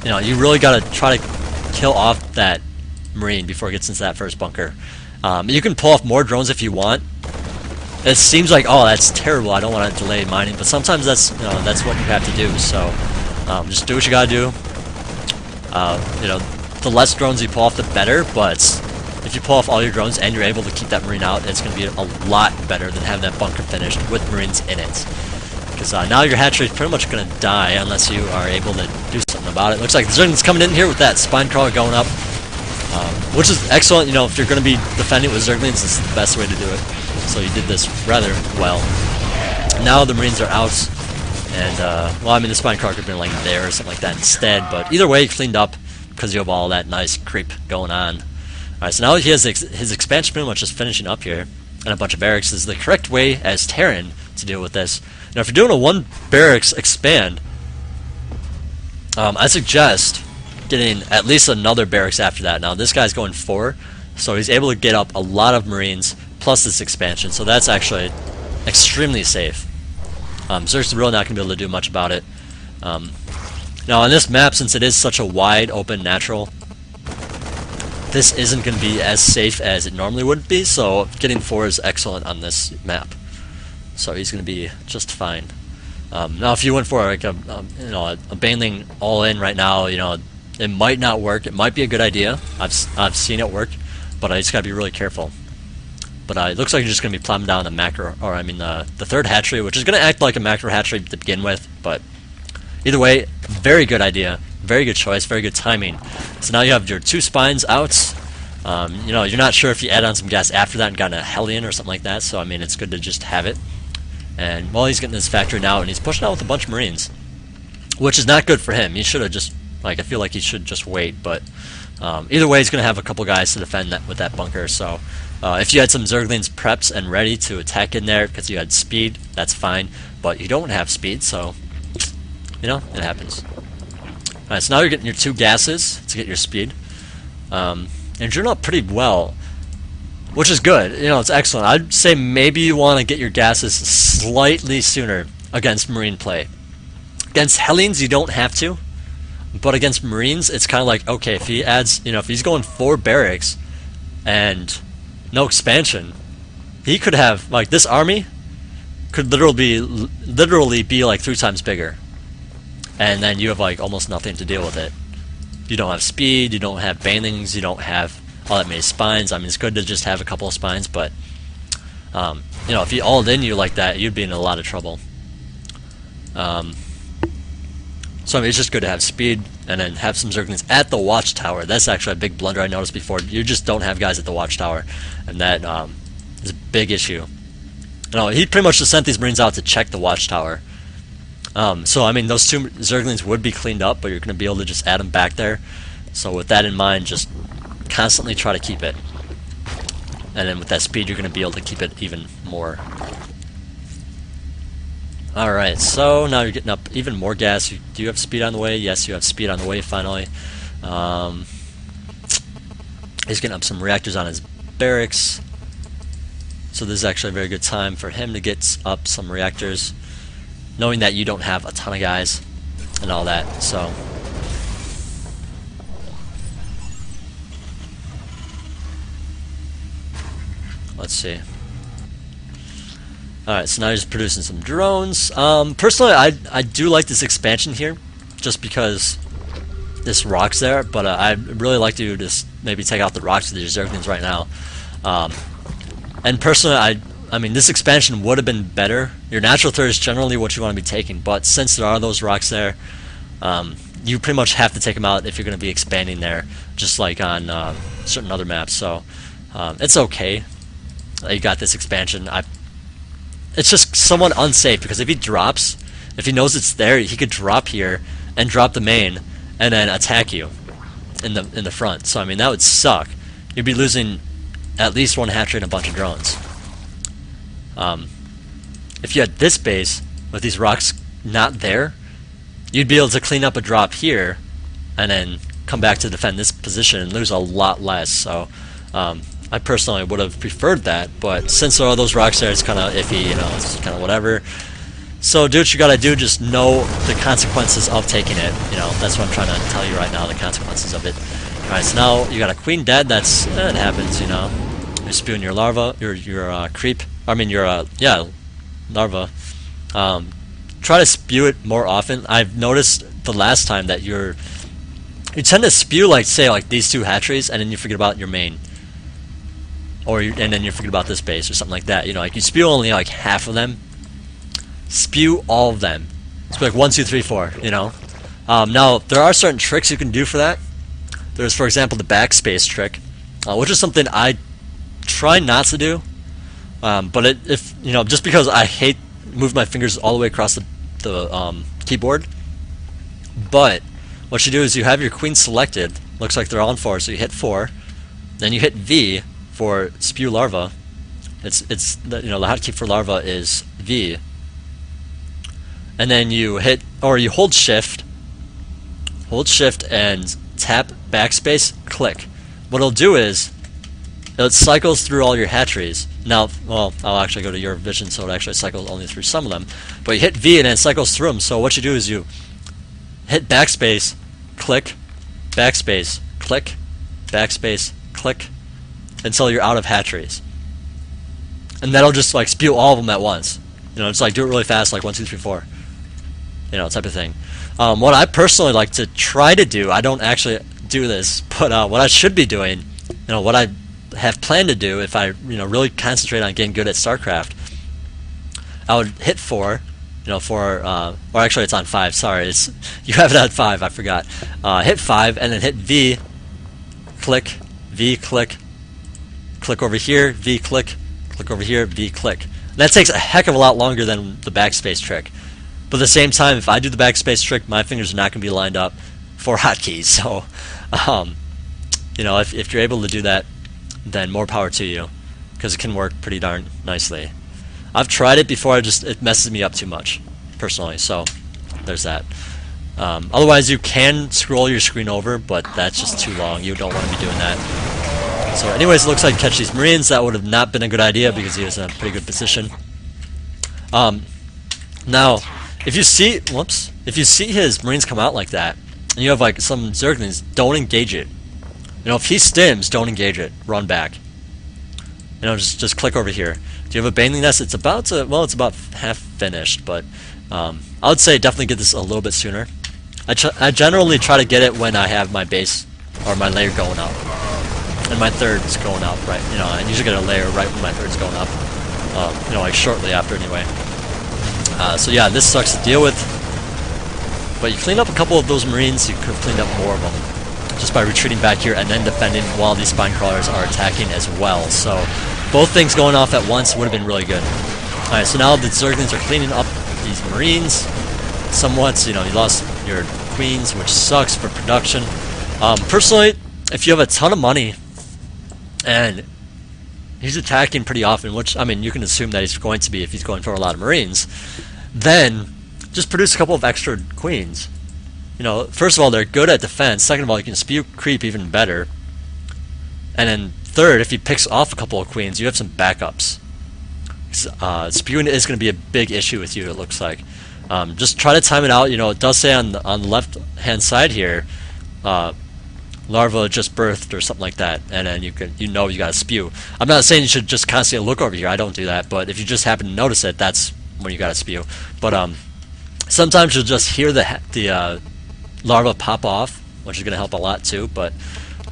you know, you really gotta try to kill off that Marine before it gets into that first bunker. You can pull off more drones if you want. It seems like, oh, that's terrible, I don't want to delay mining, but sometimes that's, you know, that's what you have to do, so just do what you gotta do. You know, the less drones you pull off, the better, but if you pull off all your drones and you're able to keep that Marine out, it's going to be a lot better than having that bunker finished with Marines in it. Because now your hatchery is pretty much going to die unless you are able to do something about it. Looks like the Zergling's coming in here with that Spine Crawler going up, which is excellent. You know, if you're going to be defending with Zerglings, this is the best way to do it. So you did this rather well. Now the Marines are out, and, well, I mean, the Spine Crawler could have been like there or something like that instead, but either way, he cleaned up because you have all that nice creep going on. Alright, so now he has his expansion pretty much just finishing up here, and a bunch of barracks is the correct way as Terran to deal with this. Now, if you're doing a 1 barracks expand, I suggest getting at least another barracks after that. Now, this guy's going 4, so he's able to get up a lot of Marines plus this expansion, so that's actually extremely safe. Zerg's really not going to be able to do much about it. Now, on this map, since it is such a wide open natural, this isn't going to be as safe as it normally would be, so getting 4 is excellent on this map. So he's going to be just fine. Now, if you went for like a Baneling all in right now, you know, it might not work. It might be a good idea. I've seen it work, but I just got to be really careful. But it looks like you're just going to be plowing down the macro, or I mean the third hatchery, which is going to act like a macro hatchery to begin with. But either way, very good idea. Very good choice, very good timing. So now you have your 2 spines out. You know, you're not sure if you add on some gas after that and got a Hellion or something like that, so I mean, it's good to just have it. And, well, he's getting his factory now, and he's pushing out with a bunch of Marines, which is not good for him. He should have just, like, I feel like he should just wait, but either way, he's going to have a couple guys to defend that with that bunker, so if you had some Zerglings prepped and ready to attack in there because you had speed, that's fine, but you don't have speed, so, you know, it happens. Alright, so now you're getting your 2 gases to get your speed. And you're doing up pretty well, which is good. You know, it's excellent. I'd say maybe you want to get your gases slightly sooner against Marine play. Against Hellions, you don't have to, but against Marines, it's kind of like, okay, if he adds, you know, if he's going 4 barracks and no expansion, he could have, like, this army could literally be like 3 times bigger. And then you have like almost nothing to deal with it. You don't have speed, you don't have banelings, you don't have all that many spines. I mean, it's good to just have a couple of spines, but you know, if you all in you like that, you'd be in a lot of trouble. So I mean, it's just good to have speed and then have some Zerglings at the watchtower. That's actually a big blunder I noticed before. You just don't have guys at the watchtower, and that is a big issue. You know, he pretty much just sent these Marines out to check the watchtower. So I mean, those 2 Zerglings would be cleaned up, but you're going to be able to just add them back there. So with that in mind, just constantly try to keep it. And then with that speed, you're going to be able to keep it even more. Alright, so now you're getting up even more gas. Do you have speed on the way? Yes, you have speed on the way finally. He's getting up some reactors on his barracks. So this is actually a very good time for him to get up some reactors, knowing that you don't have a ton of guys and all that. So let's see. Alright, so now he's producing some drones. Personally, I do like this expansion here, just because this rock's there, but I'd really like to just maybe take out the rocks with these Zerglings right now. And personally, I mean, this expansion would have been better. Your natural third is generally what you want to be taking, but since there are those rocks there, you pretty much have to take them out if you're going to be expanding there, just like on certain other maps. So it's okay. You got this expansion. It's just somewhat unsafe, because if he drops, if he knows it's there, he could drop here and drop the main and then attack you in the front. So I mean, that would suck. You'd be losing at least 1 hatchery and a bunch of drones. If you had this base with these rocks not there, you'd be able to clean up a drop here and then come back to defend this position and lose a lot less. So I personally would have preferred that, but since there are those rocks there, it's kind of iffy, you know, it's kind of whatever. So do what you gotta do, just know the consequences of taking it. You know, that's what I'm trying to tell you right now, the consequences of it. Alright, so now you got a queen dead. That's, it happens, you know. you're spewing your larva, your creep. I mean your yeah, larva. Try to spew it more often. I've noticed the last time that you tend to spew like say like these two hatcheries, and then you forget about your main, and then you forget about this base or something like that. You know, like you spew only like half of them. Spew all of them. Spew like 1, 2, 3, 4. You know. Now there are certain tricks you can do for that. There's, for example, the backspace trick, which is something I try not to do. But if you know, just because I hate move my fingers all the way across the keyboard. But what you do is you have your queen selected. Looks like they're all on 4, so you hit 4. Then you hit V for spew larva. It's the, you know, the hotkey for larva is V. And then you hit, or you hold shift and tap backspace, click. What it'll do is it cycles through all your hatcheries. Now, well, I'll actually go to your vision, so it actually cycles only through some of them. But you hit V and then it cycles through them. So what you do is you hit backspace, click, backspace, click, backspace, click, until you're out of hatcheries. And that'll just like spew all of them at once. You know, it's like do it really fast, like 1, 2, 3, 4. You know, type of thing. What I personally like to try to do, I don't actually do this, but what I should be doing, you know, what I have planned to do if I, you know, really concentrate on getting good at StarCraft, I would hit 4, you know, or actually it's on 5. Sorry, you have it at 5. I forgot. Hit 5 and then hit V, click, V, click, click over here, V, click over here, V, click. That takes a heck of a lot longer than the backspace trick. But at the same time, if I do the backspace trick, my fingers are not going to be lined up for hotkeys. So, you know, if you're able to do that, then more power to you, because it can work pretty darn nicely. I've tried it before. It messes me up too much, personally. So, there's that. Otherwise, you can scroll your screen over, but that's just too long. You don't want to be doing that. So, anyways, it looks like catch these Marines. That would have not been a good idea because he was in a pretty good position. Now, if you see his Marines come out like that, and you have like some Zerglings, don't engage it. You know, if he stims, don't engage it. Run back. You know, just click over here. Do you have a Baneling Nest? It's about to, well, it's about half finished, but I would say definitely get this a little bit sooner. I generally try to get it when I have my base or my layer going up, and my third's going up, right? You know, I usually get a layer right when my third's going up. You know, like shortly after, anyway. So yeah, this sucks to deal with, but you clean up a couple of those Marines. You could have cleaned up more of them just by retreating back here and then defending while these spine crawlers are attacking as well. So both things going off at once would have been really good. Alright, so now the Zerglings are cleaning up these Marines somewhat. You know, you lost your queens, which sucks for production. Personally, if you have a ton of money and he's attacking pretty often, which, I mean, you can assume that he's going to be if he's going for a lot of Marines, then just produce a couple of extra queens. You know, first of all, they're good at defense. Second of all, you can spew creep even better. And then third, if he picks off a couple of queens, you have some backups. Spewing is going to be a big issue with you, it looks like. Just try to time it out. You know, it does say on the left-hand side here, larva just birthed or something like that, and then you gotta spew. I'm not saying you should just constantly look over here. I don't do that, but if you just happen to notice it, that's when you gotta spew. But sometimes you'll just hear the larva pop off, which is gonna help a lot too. But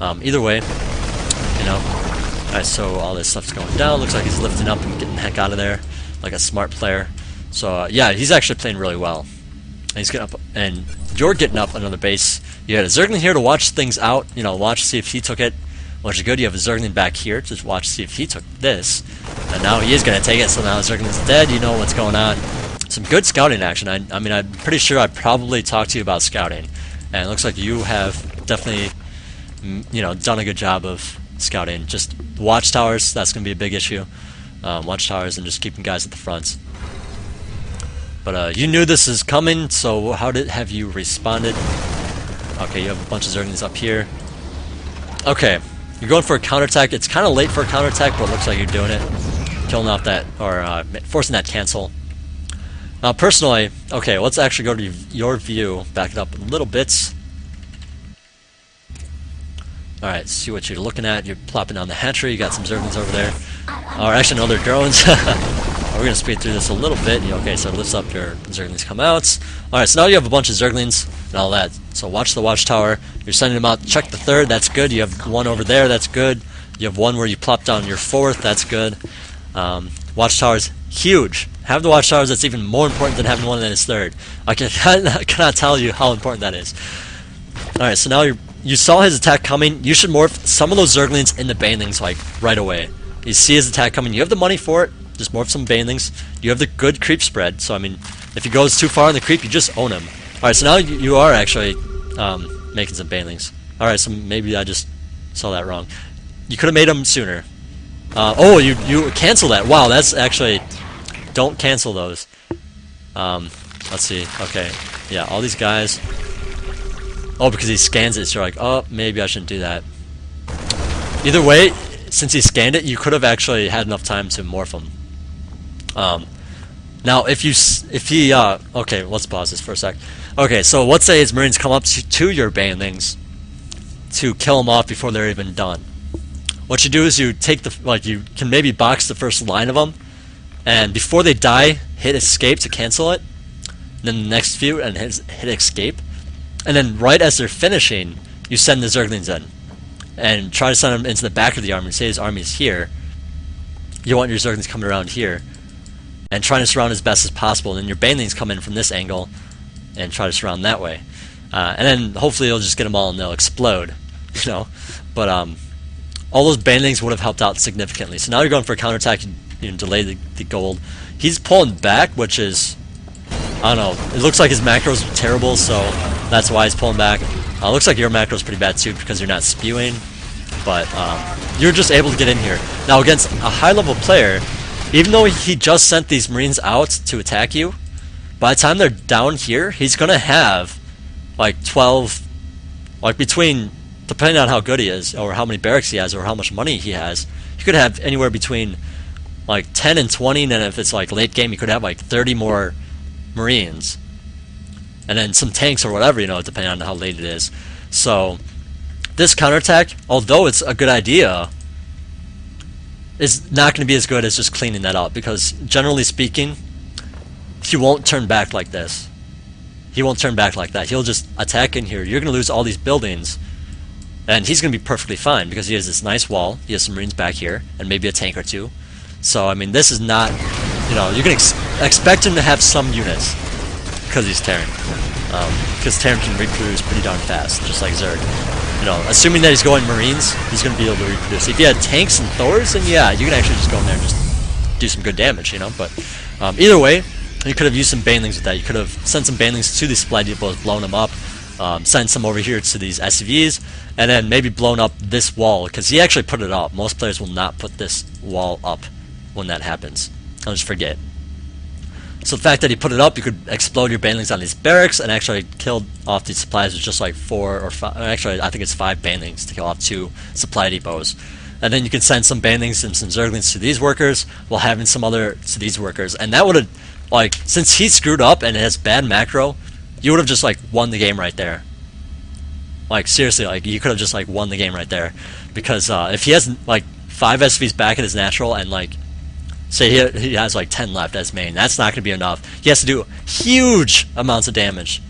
either way, you know. Alright, so all this stuff's going down. Looks like he's lifting up and getting the heck out of there, like a smart player. So yeah, he's actually playing really well. And he's getting up, and you're getting up another base. You had a Zergling here to watch things out, you know, watch, see if he took it, which is good. You have a Zergling back here to watch, see if he took this. And now he is going to take it, so now Zergling's dead. You know what's going on. Some good scouting action. I mean, I'm pretty sure I probably talked to you about scouting. And it looks like you have definitely, you know, done a good job of scouting. Just watchtowers, that's going to be a big issue. Watchtowers and just keeping guys at the front. But you knew this is coming, so have you responded? Okay, you have a bunch of Zerglings up here. Okay, you're going for a counterattack. It's kind of late for a counterattack, but it looks like you're doing it. Killing off that, or forcing that cancel. Now, personally, okay, let's actually go to your view. Back it up a little bit. Alright, see what you're looking at. You're plopping down the hatchery. You got some Zerglings over there. Or actually, no, they're drones. We're going to speed through this a little bit. Okay, so it lifts up your Zerglings come out. Alright, so now you have a bunch of Zerglings and all that. So watch the watchtower. You're sending them out. Check the third. That's good. You have one over there. That's good. You have one where you plop down your fourth. That's good. Watchtower's huge. Have the watchtowers. That's even more important than having one that is third. I cannot tell you how important that is. Alright, so now you saw his attack coming. You should morph some of those Zerglings into Banelings like right away. You see his attack coming. You have the money for it. Just morph some Banelings. You have the good creep spread. So I mean, if he goes too far on the creep, you just own him. Alright, so now you are actually making some Banelings. Alright, so maybe I just saw that wrong. You could have made them sooner. Oh, you cancel that. Wow, that's actually... Don't cancel those. Let's see. Okay. Yeah, all these guys... Oh, because he scans it, so you're like, oh, maybe I shouldn't do that. Either way, since he scanned it, you could have actually had enough time to morph him. Now, if he, okay, let's pause this for a sec. Okay, so let's say his Marines come up to your Banelings to kill them off before they're even done. What you do is you take the, you can maybe box the first line of them, and before they die, hit escape to cancel it. Then the next few, and hit escape. And then right as they're finishing, you send the Zerglings in. And try to send them into the back of the army. Say his army is here. You want your Zerglings coming around here. And trying to surround as best as possible. And then your Banelings come in from this angle and try to surround that way. And then hopefully you'll just get them all and they'll explode. You know? But all those Banelings would have helped out significantly. So now you're going for a counterattack. You delay the gold. He's pulling back, which is... I don't know. It looks like his macro's terrible, so that's why he's pulling back. Looks like your macro's pretty bad too because you're not spewing, but you're just able to get in here. Now against a high-level player, even though he just sent these Marines out to attack you, by the time they're down here, he's gonna have like 12, like between, depending on how good he is, or how many barracks he has, or how much money he has, he could have anywhere between like 10 and 20, and then if it's like late game, he could have like 30 more Marines. And then some tanks or whatever, you know, depending on how late it is. So, this counterattack, although it's a good idea, is not going to be as good as just cleaning that up. Because, generally speaking, he won't turn back like this. He won't turn back like that. He'll just attack in here. You're going to lose all these buildings. And he's going to be perfectly fine because he has this nice wall. He has some Marines back here. And maybe a tank or two. So, I mean, this is not... You know, you can expect him to have some units. Because he's Terran. Because Terran can reproduce pretty darn fast, just like Zerg. You know, assuming that he's going Marines, he's going to be able to reproduce. If you had tanks and Thors, then yeah, you can actually just go in there and just do some good damage, you know. But either way, you could have used some Banelings with that. You could have sent some Banelings to these supply depots, blown them up, sent some over here to these SCVs, and then maybe blown up this wall, because he actually put it up. Most players will not put this wall up when that happens. I'll just forget. So the fact that he put it up, you could explode your Banelings on these barracks and actually kill off these supplies with just like 4 or 5, actually I think it's 5 Banelings to kill off 2 supply depots. And then you can send some Banelings and some Zerglings to these workers while having some other to these workers. And that would have, like, since he screwed up and it has bad macro, you would have just like won the game right there. Like seriously, like you could have just like won the game right there. Because if he has like 5 SVs back at his natural and like say he has like 10 left as main, that's not going to be enough. He has to do huge amounts of damage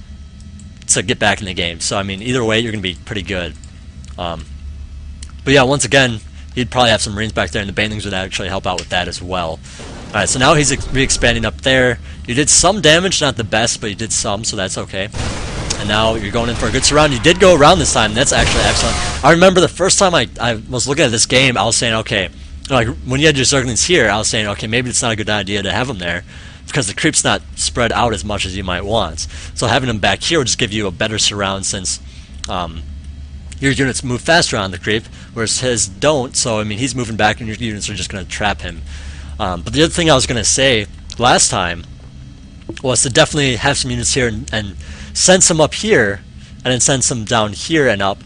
to get back in the game. So I mean, either way, you're going to be pretty good. But yeah, once again, he'd probably have some Marines back there, and the Banelings would actually help out with that as well. Alright, so now he's re-expanding up there. You did some damage, not the best, but you did some, so that's okay. And now you're going in for a good surround. You did go around this time. That's actually excellent. I remember the first time I was looking at this game, I was saying, okay, like when you had your Zerglings here, I was saying, okay, maybe it's not a good idea to have them there because the creep's not spread out as much as you might want. So having them back here would just give you a better surround since your units move faster on the creep, whereas his don't. So I mean, he's moving back, and your units are just going to trap him. But the other thing I was going to say last time was to definitely have some units here and send some up here, and then send some down here and up,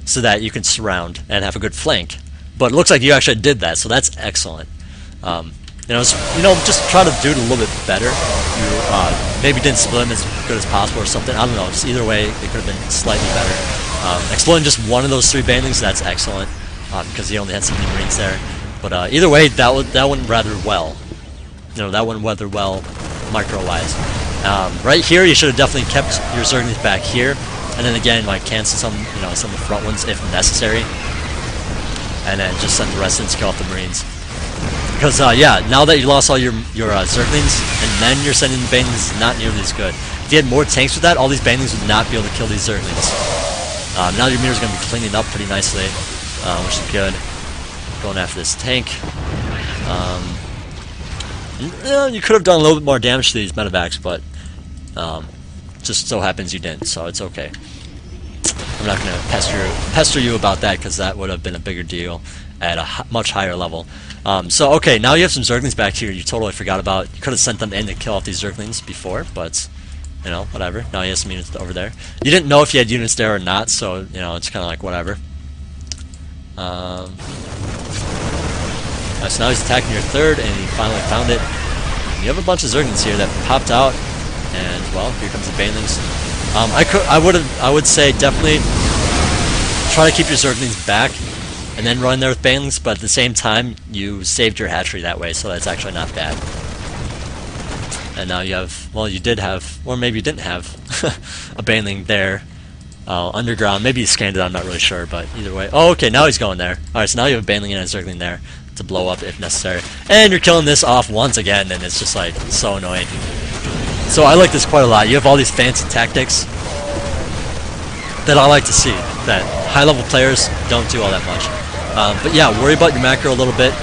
so that you can surround and have a good flank. But it looks like you actually did that, so that's excellent. Just try to do it a little bit better. You maybe didn't split them as good as possible or something. I don't know. Just either way, it could have been slightly better. Exploding just one of those 3 banelings, that's excellent, because he only had so many Marines there. But either way, that went rather well. You know, that went rather well, micro-wise. Right here, you should have definitely kept your Zerglings back here, and then again, like cancel some, you know, some of the front ones if necessary, and then just send the rest in to kill off the Marines. Because yeah, now that you lost all your Zerglings, and then you're sending the banelings, is not nearly as good. If you had more tanks with that, all these banelings would not be able to kill these Zerglings. Now your meter's going to be cleaning up pretty nicely, which is good. Going after this tank. You could have done a little bit more damage to these medevacs, but just so happens you didn't, so it's okay. I'm not going to pester you about that, because that would have been a bigger deal at a much higher level. So okay, now you have some Zerglings back here you totally forgot about. You could have sent them in to kill off these Zerglings before, but you know, whatever. Now you have some units over there. You didn't know if you had units there or not, so you know, it's kind of like whatever. So now he's attacking your 3rd, and he finally found it. You have a bunch of Zerglings here that popped out, and well, here comes the banelings. I would say definitely try to keep your Zerglings back, and then run there with banelings. But at the same time, you saved your hatchery that way, so that's actually not bad. And now you have, well, you did have, or maybe you didn't have a baneling there underground. Maybe he scanned it. I'm not really sure, but either way. Oh, okay, now he's going there. All right, so now you have a baneling and a Zergling there to blow up if necessary. And you're killing this off once again, and it's just like so annoying. So I like this quite a lot. You have all these fancy tactics that I like to see, that high-level players don't do all that much. But yeah, worry about your macro a little bit,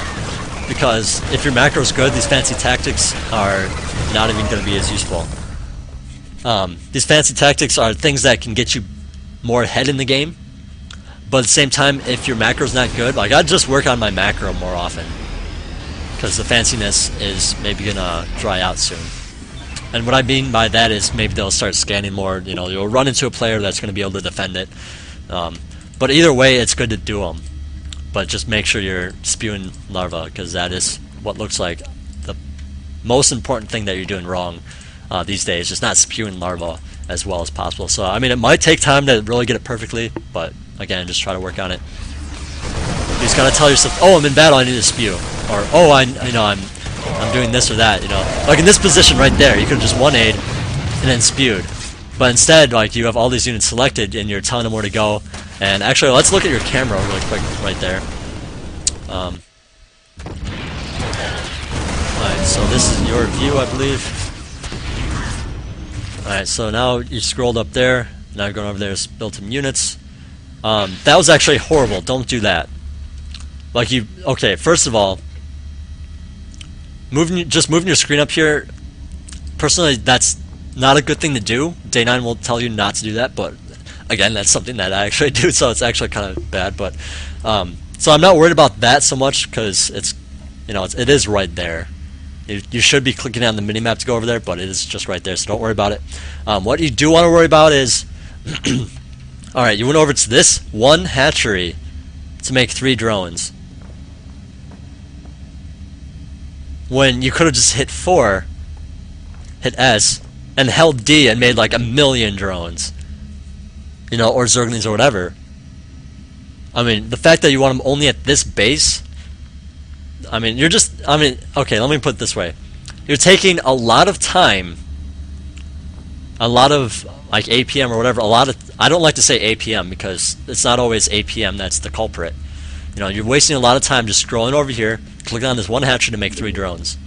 because if your macro is good, these fancy tactics are not even going to be as useful. These fancy tactics are things that can get you more ahead in the game, but at the same time, if your macro's not good, like I'd just work on my macro more often, because the fanciness is maybe gonna dry out soon. And what I mean by that is maybe they'll start scanning more. You know, you'll run into a player that's gonna be able to defend it. But either way, it's good to do them. But just make sure you're spewing larva, because that is what looks like the most important thing that you're doing wrong these days. Just not spewing larva as well as possible. So I mean, it might take time to really get it perfectly, but again, just try to work on it. You just gotta tell yourself, oh, I'm in battle, I need to spew, or oh, I'm doing this or that. You know, like in this position right there, you could have just 1-A'd and then spewed, but instead, like, you have all these units selected and you're telling them where to go. And actually, let's look at your camera really quick right there. Alright, so this is your view, I believe. Alright, so now you scrolled up there. Now you're going over there to build some units. That was actually horrible. Don't do that. Like okay, first of all, just moving your screen up here, personally, that's not a good thing to do. Day 9 will tell you not to do that, but again, that's something that I actually do, so it's actually kind of bad. But so I'm not worried about that so much, because it's, you know, it is right there. You should be clicking on the minimap to go over there, but it is just right there, so don't worry about it. What you do want to worry about is, alright, you went over to this one hatchery to make 3 drones, when you could have just hit 4, hit S, and held D and made like 1,000,000 drones. You know, or Zerglings or whatever. I mean, the fact that you want them only at this base, I mean, you're just, I mean, okay, let me put it this way. You're taking a lot of time, a lot of, like, APM or whatever, I don't like to say APM, because it's not always APM that's the culprit. You know, you're wasting a lot of time just scrolling over here, clicking on this one hatchery to make 3 drones.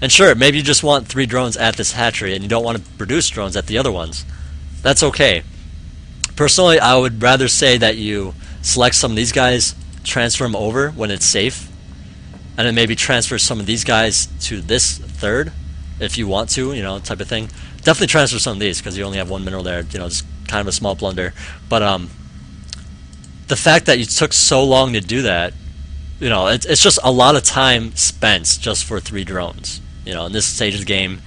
And sure, maybe you just want 3 drones at this hatchery, and you don't want to produce drones at the other ones. That's okay. Personally, I would rather say that you select some of these guys, transfer them over when it's safe, and then maybe transfer some of these guys to this 3rd, if you want to, you know, type of thing. Definitely transfer some of these, because you only have 1 mineral there, you know, it's kind of a small blunder. But the fact that you took so long to do that, you know, it's just a lot of time spent just for 3 drones. You know, in this stage of the game,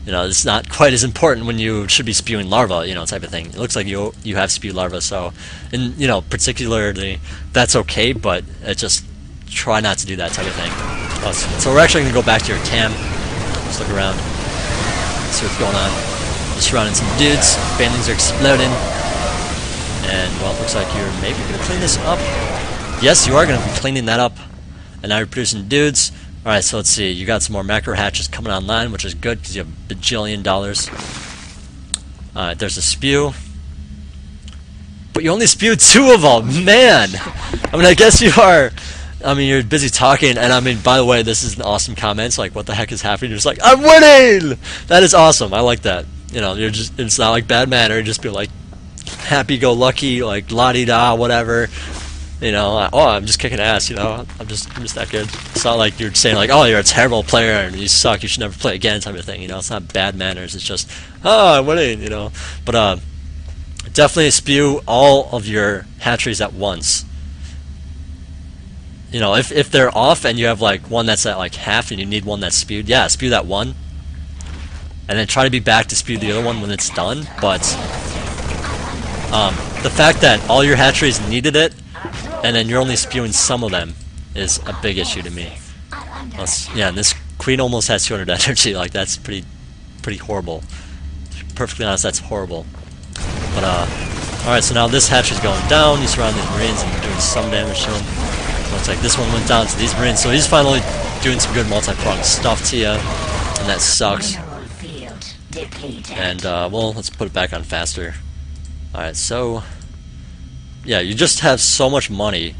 you know, it's not quite as important when you should be spewing larvae, you know, type of thing. It looks like you have spewed larvae, so, and you know, particularly, that's okay, but just try not to do that type of thing. So we're actually going to go back to your cam. Just look around, see what's going on. Just surrounding some dudes. Banelings are exploding. And, well, it looks like you're maybe going to clean this up. Yes, you are going to be cleaning that up. And now you're producing dudes. Alright, so let's see. You got some more macro hatches coming online, which is good because you have a bajillion dollars. Alright, there's a spew. But you only spewed 2 of them! Man! I mean, I guess you are... I mean, you're busy talking, and I mean, by the way, this is an awesome comment. Like, what the heck is happening? You're just like, I'm winning! That is awesome. I like that. You know, you're just, it's not like bad manner. You just be like, happy-go-lucky, like, la-di-da, whatever. You know, oh, I'm just kicking ass, you know, I'm just that good. It's not like you're saying, like, oh, you're a terrible player and you suck, you should never play again type of thing, you know. It's not bad manners, it's just, oh, I'm winning, you know. But, definitely spew all of your hatcheries at once. You know, if they're off and you have like one that's at like half and you need one that's spewed, yeah, spew that one. And then try to be back to spew the other one when it's done. But the fact that all your hatcheries needed it and then you're only spewing some of them is a big issue to me. Yeah, and this queen almost has 200 energy. Like, that's pretty horrible. To be perfectly honest, that's horrible. But alright, so now this hatchery's going down. You surround these marines and doing some damage to them. Looks like this one went down to these marines, so he's finally doing some good multi-pronged stuff to you, and that sucks. And, well, let's put it back on faster. Alright, so, yeah, you just have so much money.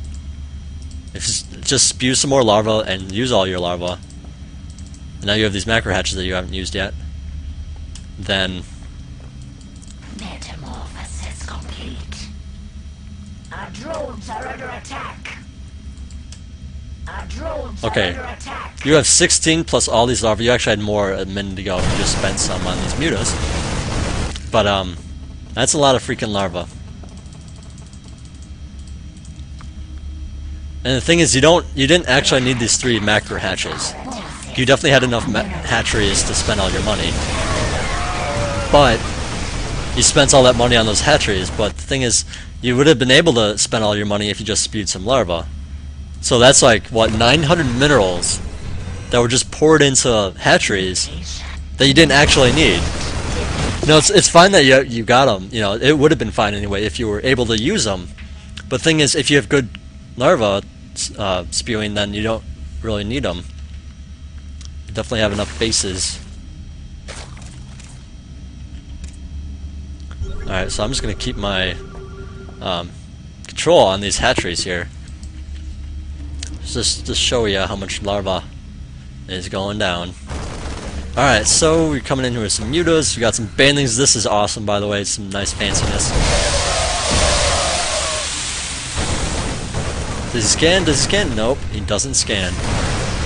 If you just spew some more larvae and use all your larvae, and now you have these macro hatches that you haven't used yet, then... Metamorphosis complete. Our drones are under attack. Okay, you have 16 plus all these larvae. You actually had more a minute ago. You just spent some on these mutas. But, that's a lot of freaking larvae. And the thing is, you didn't actually need these 3 macro hatches. You definitely had enough hatcheries to spend all your money. But, you spent all that money on those hatcheries, but the thing is, you would have been able to spend all your money if you just spewed some larvae. So that's like, what, 900 minerals that were just poured into hatcheries that you didn't actually need. No, it's fine that you got them. You know, it would have been fine anyway if you were able to use them. But the thing is, if you have good larvae spewing, then you don't really need them. You definitely have enough bases. Alright, so I'm just going to keep my control on these hatcheries here. Just to show you how much larva is going down. Alright, so we're coming in here with some mutas. We got some banelings. This is awesome, by the way. It's some nice fanciness. Does he scan? Does he scan? Nope, he doesn't scan.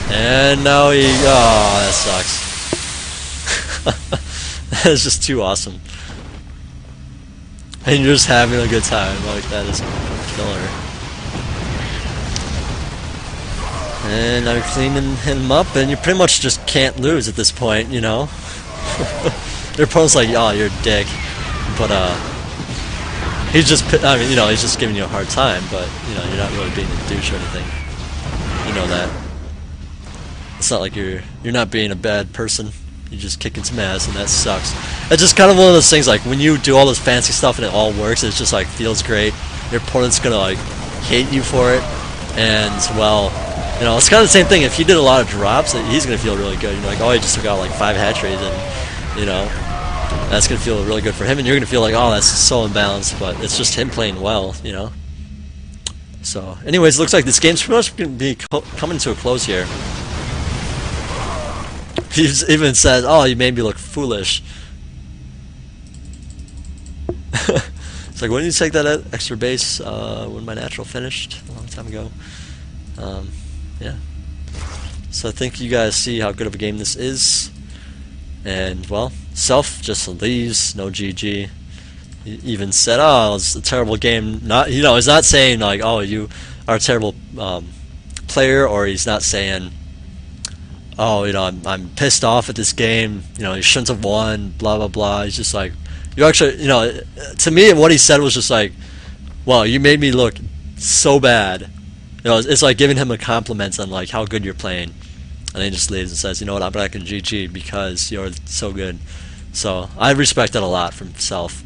And now he... oh, that sucks. That is just too awesome. And you're just having a good time. Like, that is killer. And I'm cleaning him up, and you pretty much just can't lose at this point, you know? Your opponent's like, oh, you're a dick. But, he's just, I mean, you know, he's just giving you a hard time, but, you know, you're not really being a douche or anything. You know that. It's not like you're not being a bad person. You're just kicking some ass, and that sucks. It's just kind of one of those things, like, when you do all this fancy stuff and it all works, it's just, like, feels great. Your opponent's gonna, like, hate you for it, and, well... you know, it's kind of the same thing. If he did a lot of drops, he's going to feel really good. You're like, oh, he just took out like 5 hatcheries, and, you know, that's going to feel really good for him. And you're going to feel like, oh, that's so imbalanced, but it's just him playing well, you know. So, anyways, it looks like this game's pretty much going to be coming to a close here. He even says, oh, you made me look foolish. It's like, when did you take that extra base? When my natural finished? A long time ago. Yeah. So I think you guys see how good of a game this is. And, well, Self just leaves, no GG. He even said, oh, it's a terrible game. Not, you know, he's not saying, like, oh, you are a terrible player, or he's not saying, oh, you know, I'm pissed off at this game, you know, you shouldn't have won, blah, blah, blah. He's just like, you actually, you know, to me, what he said was just like, well, you made me look so bad. You know, it's like giving him a compliment on like how good you're playing, and then he just leaves and says, "You know what? I'm back in GG because you're so good." So I respect that a lot from Self.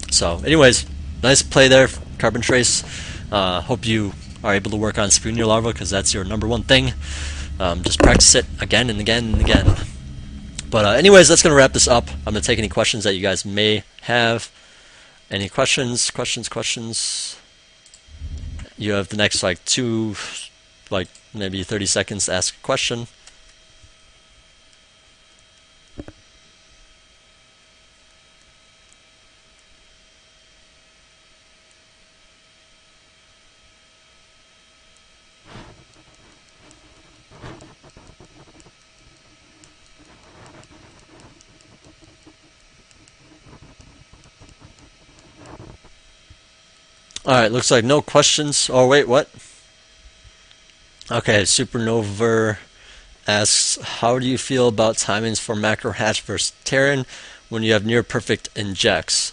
So, anyways, nice play there, Carbon Trace. Hope you are able to work on spoon your larva, because that's your #1 thing. Just practice it again and again and again. But anyways, that's going to wrap this up. I'm going to take any questions that you guys may have. Any questions? Questions? You have the next like maybe 30 seconds to ask a question. Alright, looks like no questions. Oh, wait, what? Okay, Supernova asks, how do you feel about timings for macro hatch versus Terran when you have near perfect injects?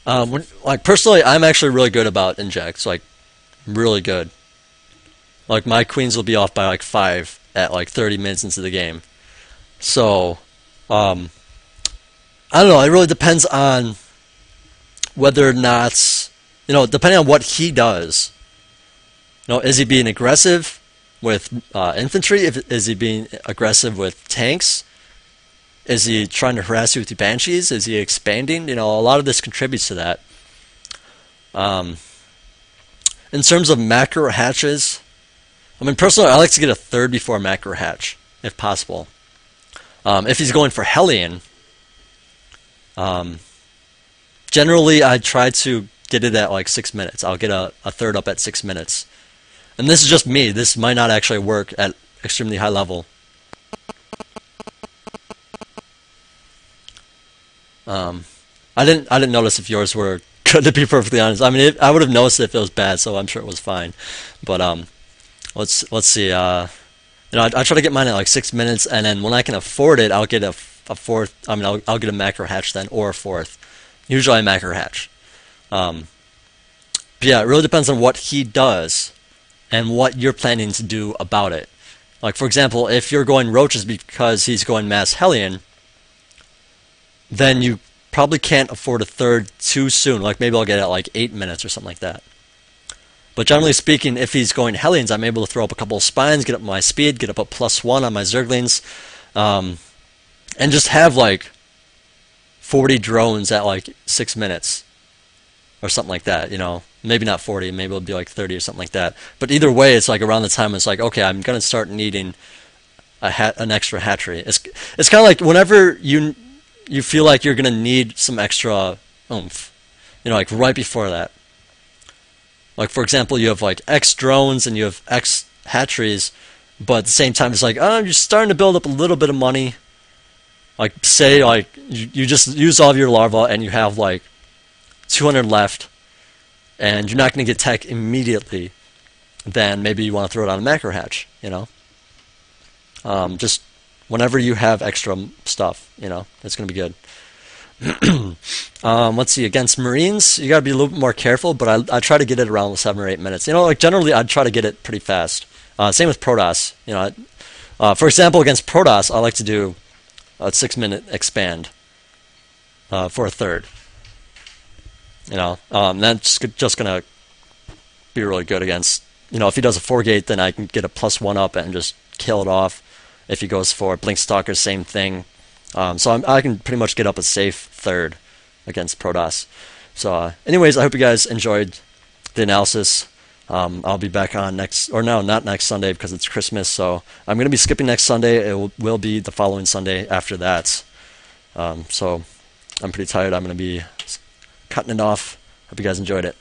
Like, personally, I'm actually really good about injects, like, really good. Like, my queens will be off by like 5 at like 30 minutes into the game. So, I don't know, it really depends on whether or not, depending on what he does. Is he being aggressive with infantry? Is he being aggressive with tanks? Is he trying to harass you with the Banshees? Is he expanding? A lot of this contributes to that. In terms of macro hatches, I mean, personally, I like to get a third before a macro hatch, if possible. If he's going for Hellion, generally I try to get it at like 6 minutes. I'll get a third up at 6 minutes. And this is just me. This might not actually work at extremely high level. I didn't notice if yours were good, to be perfectly honest. I mean, I would have noticed it if it was bad, so I'm sure it was fine. But let's see. I try to get mine at like 6 minutes, and then when I can afford it, I'll get a fourth. I mean, I'll get a macro hatch then, or a fourth. Usually a macro hatch. But yeah, it really depends on what he does and what you're planning to do about it. Like, for example, if you're going roaches because he's going mass Hellion, then you probably can't afford a third too soon. Like, maybe I'll get it at like 8 minutes or something like that. But generally speaking, if he's going Hellions, I'm able to throw up a couple of spines, get up my speed, get up a +1 on my Zerglings, and just have like 40 drones at like 6 minutes or something like that. Maybe not 40, maybe it'll be like 30 or something like that. But either way, it's like around the time it's like, okay, I'm gonna start needing an extra hatchery. It's kind of like whenever you feel like you're gonna need some extra oomph, like right before that. Like, for example, you have like X drones and you have X hatcheries, but at the same time it's like, oh, you're starting to build up a little bit of money. Like, say like you just use all of your larvae and you have like 200 left, and you're not going to get tech immediately, then maybe you want to throw it on a macro hatch, just whenever you have extra stuff, it's going to be good. Let's see, against Marines, you got to be a little bit more careful, but I try to get it around 7 or 8 minutes. Like generally I'd try to get it pretty fast. Same with Protoss. For example, against Protoss, I like to do a 6-minute expand for a third. That's just gonna be really good against. If he does a 4-gate, then I can get a +1 up and just kill it off. If he goes for Blink Stalker, same thing. So I can pretty much get up a safe third against Protoss. So anyways, I hope you guys enjoyed the analysis. I'll be back on not next Sunday because it's Christmas. So I'm going to be skipping next Sunday. It will be the following Sunday after that. So I'm pretty tired. I'm going to be cutting it off. Hope you guys enjoyed it.